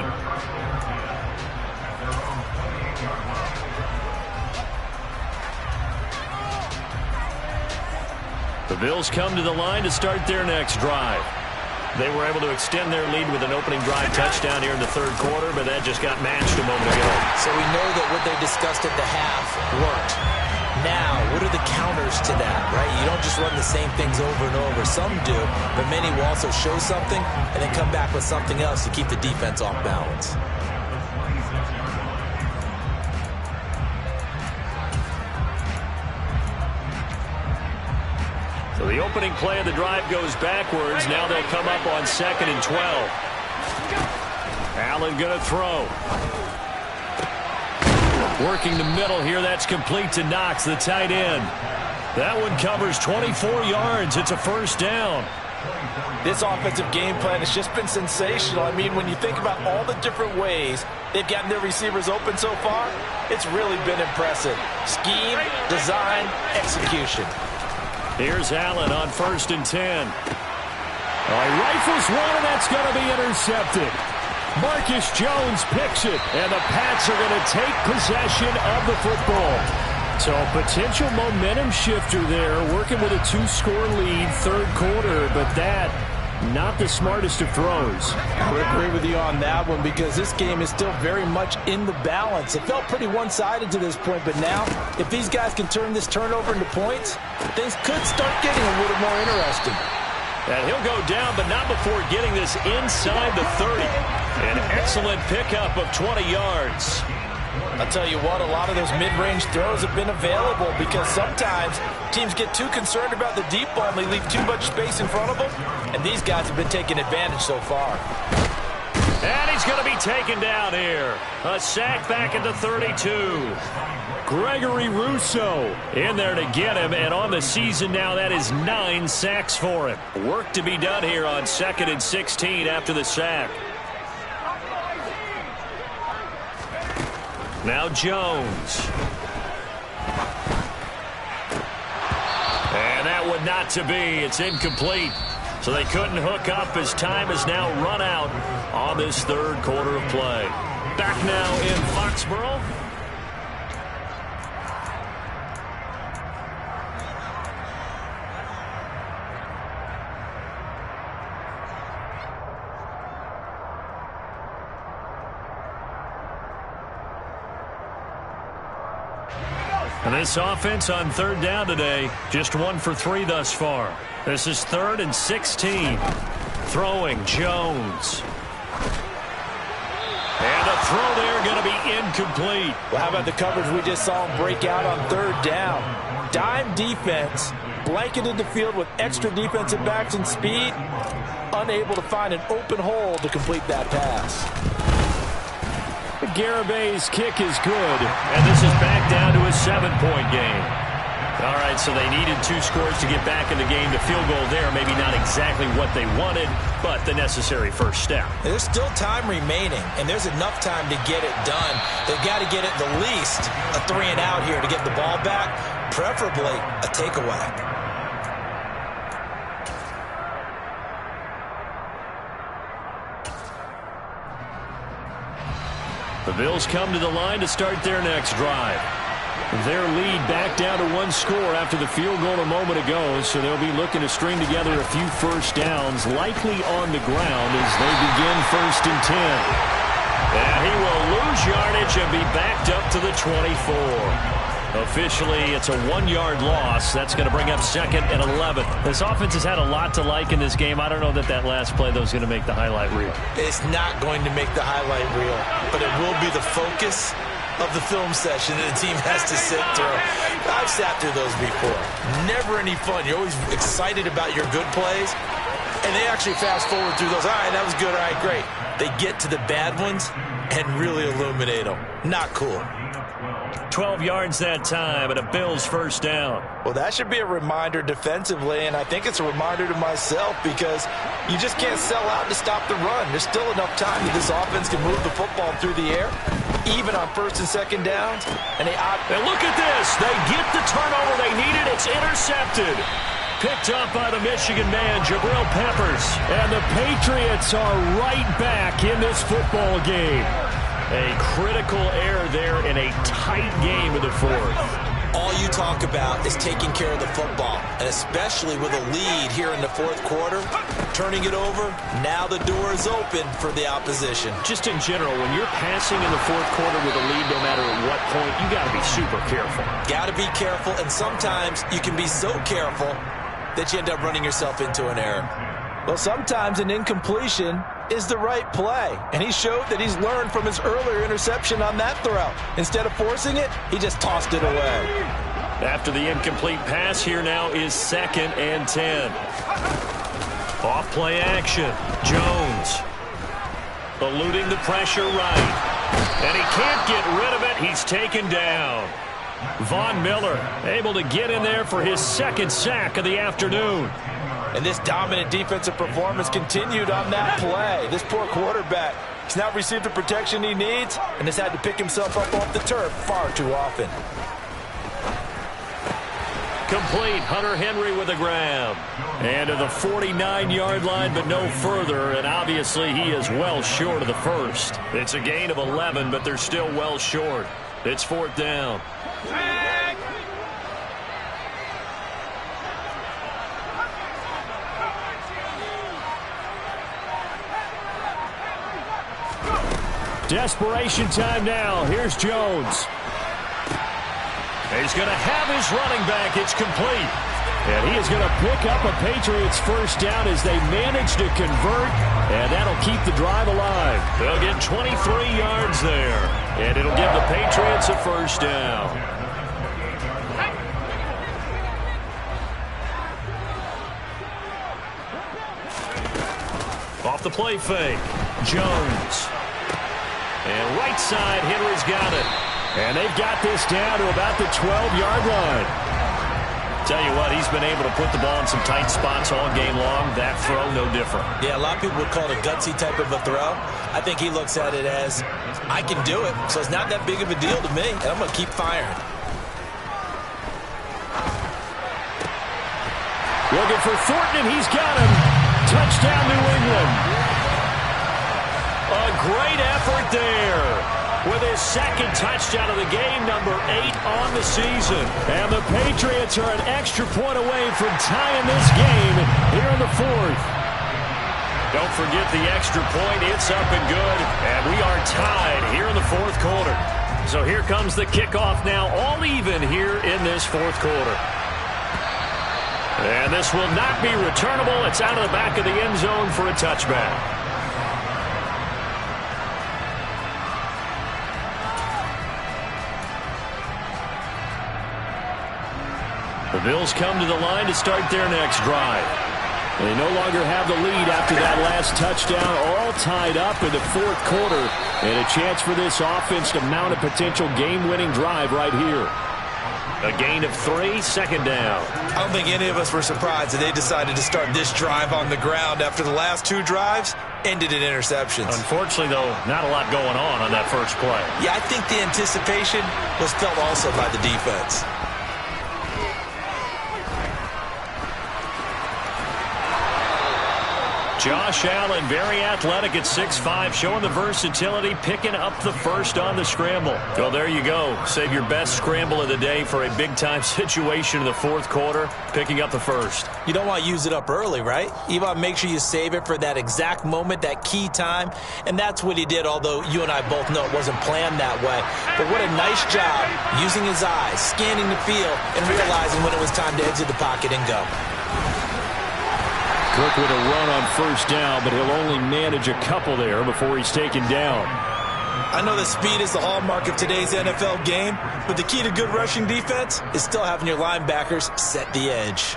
The Bills come to the line to start their next drive. They were able to extend their lead with an opening drive touchdown here in the 3rd quarter, but that just got matched a moment ago. So we know that what they discussed at the half worked. Now, what are the counters to that, right? You don't just run the same things over and over. Some do, but many will also show something and then come back with something else to keep the defense off balance. So the opening play of the drive goes backwards. Now they'll come up on 2nd and 12. Allen going to throw. Working the middle here. That's complete to Knox, the tight end. That one covers 24 yards. It's a first down. This offensive game plan has just been sensational. I mean, when you think about all the different ways they've gotten their receivers open so far, it's really been impressive. Scheme, design, execution. Here's Allen on 1st and 10. He rifles one, and that's going to be intercepted. Marcus Jones picks it, and the Pats are going to take possession of the football. So a potential momentum shifter there, working with a 2-score lead, third quarter, but that, not the smartest of throws. I would agree with you on that one because this game is still very much in the balance. It felt pretty one-sided to this point, but now, if these guys can turn this turnover into points, things could start getting a little more interesting. And he'll go down, but not before getting this inside the 30. An excellent pickup of 20 yards. I'll tell you what, a lot of those mid-range throws have been available because sometimes teams get too concerned about the deep ball and they leave too much space in front of them, and these guys have been taking advantage so far. And he's going to be taken down here. A sack back at the 32. Gregory Rousseau in there to get him, and on the season now, that is 9 sacks for him. Work to be done here on 2nd and 16 after the sack. Now Jones. And that one not to be. It's incomplete. So they couldn't hook up as time has now run out on this third quarter of play. Back now in Foxborough. And this offense on 3rd down today, just 1 for 3 thus far. This is 3rd and 16. Throwing Jones. And a throw there going to be incomplete. Well, how about the coverage we just saw him break out on 3rd down? Dime defense, blanketed the field with extra defensive backs and speed, unable to find an open hole to complete that pass. Garabay's kick is good, and this is back down to a 7-point game. All right, so they needed 2 scores to get back in the game. The field goal there, maybe not exactly what they wanted, but the necessary first step. There's still time remaining, and there's enough time to get it done. They've got to get at the least a 3-and-out here to get the ball back, preferably a takeaway. The Bills come to the line to start their next drive. Their lead back down to 1 score after the field goal a moment ago, so they'll be looking to string together a few first downs, likely on the ground as they begin 1st and 10. And he will lose yardage and be backed up to the 24. Officially, it's a 1-yard loss. That's going to bring up 2nd and 11. This offense has had a lot to like in this game. I don't know that last play, though, is going to make the highlight reel. It's not going to make the highlight reel, but it will be the focus of the film session that the team has to sit through. I've sat through those before. Never any fun. You're always excited about your good plays, and they actually fast forward through those. All right, that was good. All right, great. They get to the bad ones and really illuminate them. Not cool. 12 yards that time and a Bills first down. Well, that should be a reminder defensively, and I think it's a reminder to myself because you just can't sell out to stop the run. There's still enough time that this offense can move the football through the air, even on 1st and 2nd downs. And look at this. They get the turnover they needed. It's intercepted. Picked up by the Michigan man, Jabril Peppers. And the Patriots are right back in this football game. A critical error there in a tight game in the 4th. All you talk about is taking care of the football, and especially with a lead here in the 4th quarter, turning it over, now the door is open for the opposition. Just in general, when you're passing in the 4th quarter with a lead, no matter at what point, you got to be super careful. Got to be careful, and sometimes you can be so careful that you end up running yourself into an error. Well, sometimes an incompletion is the right play, and he showed that he's learned from his earlier interception on that throw. Instead of forcing it, he just tossed it away. After the incomplete pass, here now is 2nd and 10. Off play action. Jones eluding the pressure right, and he can't get rid of it. He's taken down. Von Miller able to get in there for his 2nd sack of the afternoon. And this dominant defensive performance continued on that play. This poor quarterback, he's not received the protection he needs and has had to pick himself up off the turf far too often. Complete. Hunter Henry with a grab. And to the 49-yard line, but no further. And obviously he is well short of the first. It's a gain of 11, but they're still well short. It's 4th down. Desperation time now. Here's Jones. He's going to have his running back. It's complete. And he is going to pick up a Patriots first down as they manage to convert, and that'll keep the drive alive. They'll get 23 yards there, and it'll give the Patriots a first down. Off the play fake, Jones. And right side, Henry's got it. And they've got this down to about the 12-yard line. Tell you what, he's been able to put the ball in some tight spots all game long. That throw, no different. Yeah, a lot of people would call it a gutsy type of a throw. I think he looks at it as, I can do it, so it's not that big of a deal to me, and I'm going to keep firing. Looking for Thornton, and he's got him. Touchdown, New England. A great effort there. With his second touchdown of the game, number 8 on the season. And the Patriots are an extra point away from tying this game here in the 4th. Don't forget the extra point. It's up and good. And we are tied here in the 4th quarter. So here comes the kickoff now, all even here in this 4th quarter. And this will not be returnable. It's out of the back of the end zone for a touchback. The Bills come to the line to start their next drive. They no longer have the lead after that last touchdown, all tied up in the 4th quarter. And a chance for this offense to mount a potential game-winning drive right here. A gain of 3, 2nd down. I don't think any of us were surprised that they decided to start this drive on the ground after the last 2 drives ended in interceptions. Unfortunately, though, not a lot going on that first play. Yeah, I think the anticipation was felt also by the defense. Josh Allen, very athletic at 6'5", showing the versatility, picking up the first on the scramble. Well, there you go. Save your best scramble of the day for a big-time situation in the 4th quarter, picking up the first. You don't want to use it up early, right? You want to make sure you save it for that exact moment, that key time, and that's what he did, although you and I both know it wasn't planned that way. But what a nice job using his eyes, scanning the field, and realizing when it was time to exit the pocket and go. Cook with a run on first down, but he'll only manage a couple there before he's taken down. I know that speed is the hallmark of today's NFL game, but the key to good rushing defense is still having your linebackers set the edge.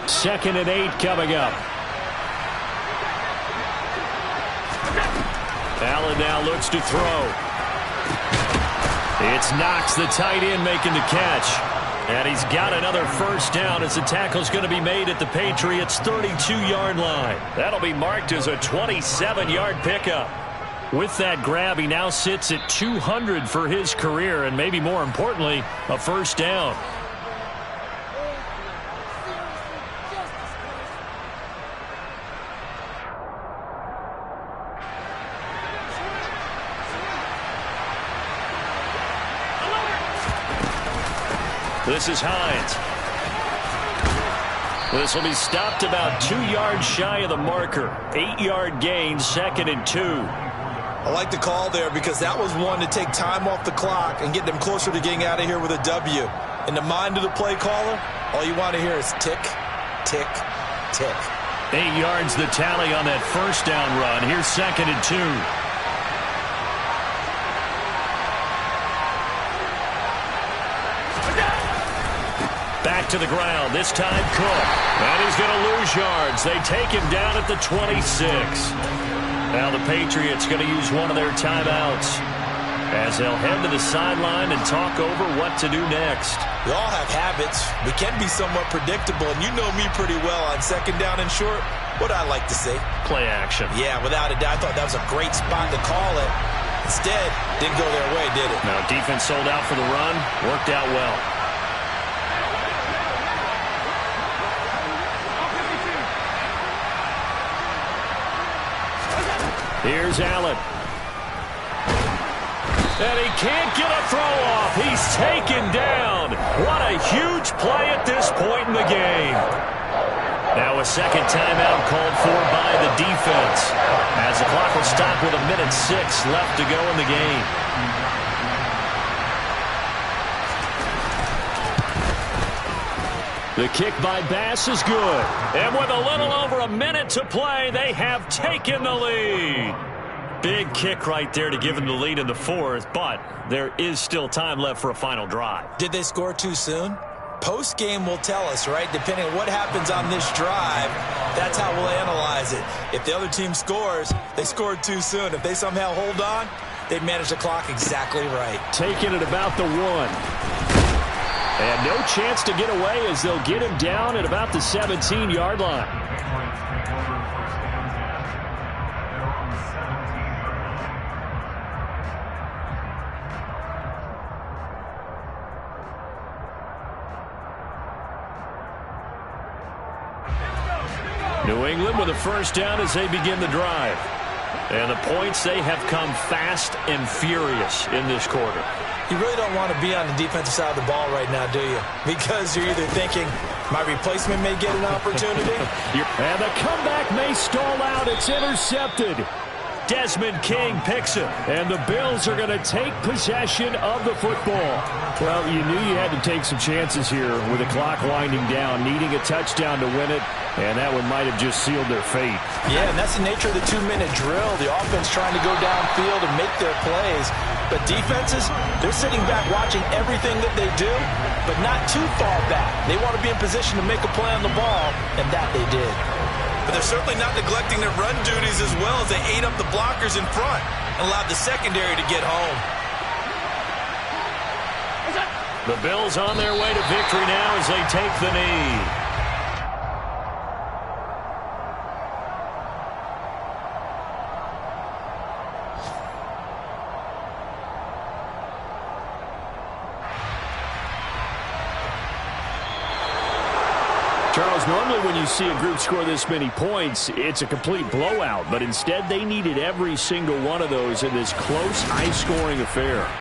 Second and 8 coming up. Allen now looks to throw. It's Knox, the tight end, making the catch. And he's got another first down as the tackle's going to be made at the Patriots' 32-yard line. That'll be marked as a 27-yard pickup. With that grab, he now sits at 200 for his career, and maybe more importantly, a first down. This is Hines. This will be stopped about 2 yards shy of the marker. 8-yard gain, 2nd and 2. I like the call there because that was one to take time off the clock and get them closer to getting out of here with a W. In the mind of the play caller, all you want to hear is tick, tick, tick. 8 yards the tally on that first down run. Here's 2nd and 2. Back to the ground. This time Cook. And he's going to lose yards. They take him down at the 26. Now the Patriots going to use one of their timeouts as they'll head to the sideline and talk over what to do next. We all have habits. We can be somewhat predictable, and you know me pretty well on second down and short. What I like to say? Play action. Yeah, without a doubt. I thought that was a great spot to call it. Instead, didn't go their way, did it? No, defense sold out for the run. Worked out well. Here's Allen. And he can't get a throw off. He's taken down. What a huge play at this point in the game. Now a second timeout called for by the defense, as the clock will stop with 1:06 left to go in the game. The kick by Bass is good. And with a little over a minute to play, they have taken the lead. Big kick right there to give them the lead in the fourth, but there is still time left for a final drive. Did they score too soon? Post-game will tell us, right? Depending on what happens on this drive, that's how we'll analyze it. If the other team scores, they scored too soon. If they somehow hold on, they manage the clock exactly right. Taking it about the 1. And no chance to get away as they'll get him down at about the 17-yard line. New England with a first down as they begin the drive. And the points, they have come fast and furious in this quarter. You really don't want to be on the defensive side of the ball right now, do you? Because you're either thinking, my replacement may get an opportunity. And the comeback may stall out. It's intercepted. Desmond King picks it. And the Bills are going to take possession of the football. Well, you knew you had to take some chances here with the clock winding down, needing a touchdown to win it, and that one might have just sealed their fate. Yeah, and that's the nature of the 2-minute drill. The offense trying to go downfield and make their plays. But defenses, they're sitting back watching everything that they do, but not too far back. They want to be in position to make a play on the ball, and that they did. But they're certainly not neglecting their run duties as well as they ate up the blockers in front and allowed the secondary to get home. The Bills on their way to victory now as they take the knee. Charles, normally when you see a group score this many points, it's a complete blowout. But instead, they needed every single one of those in this close, high-scoring affair.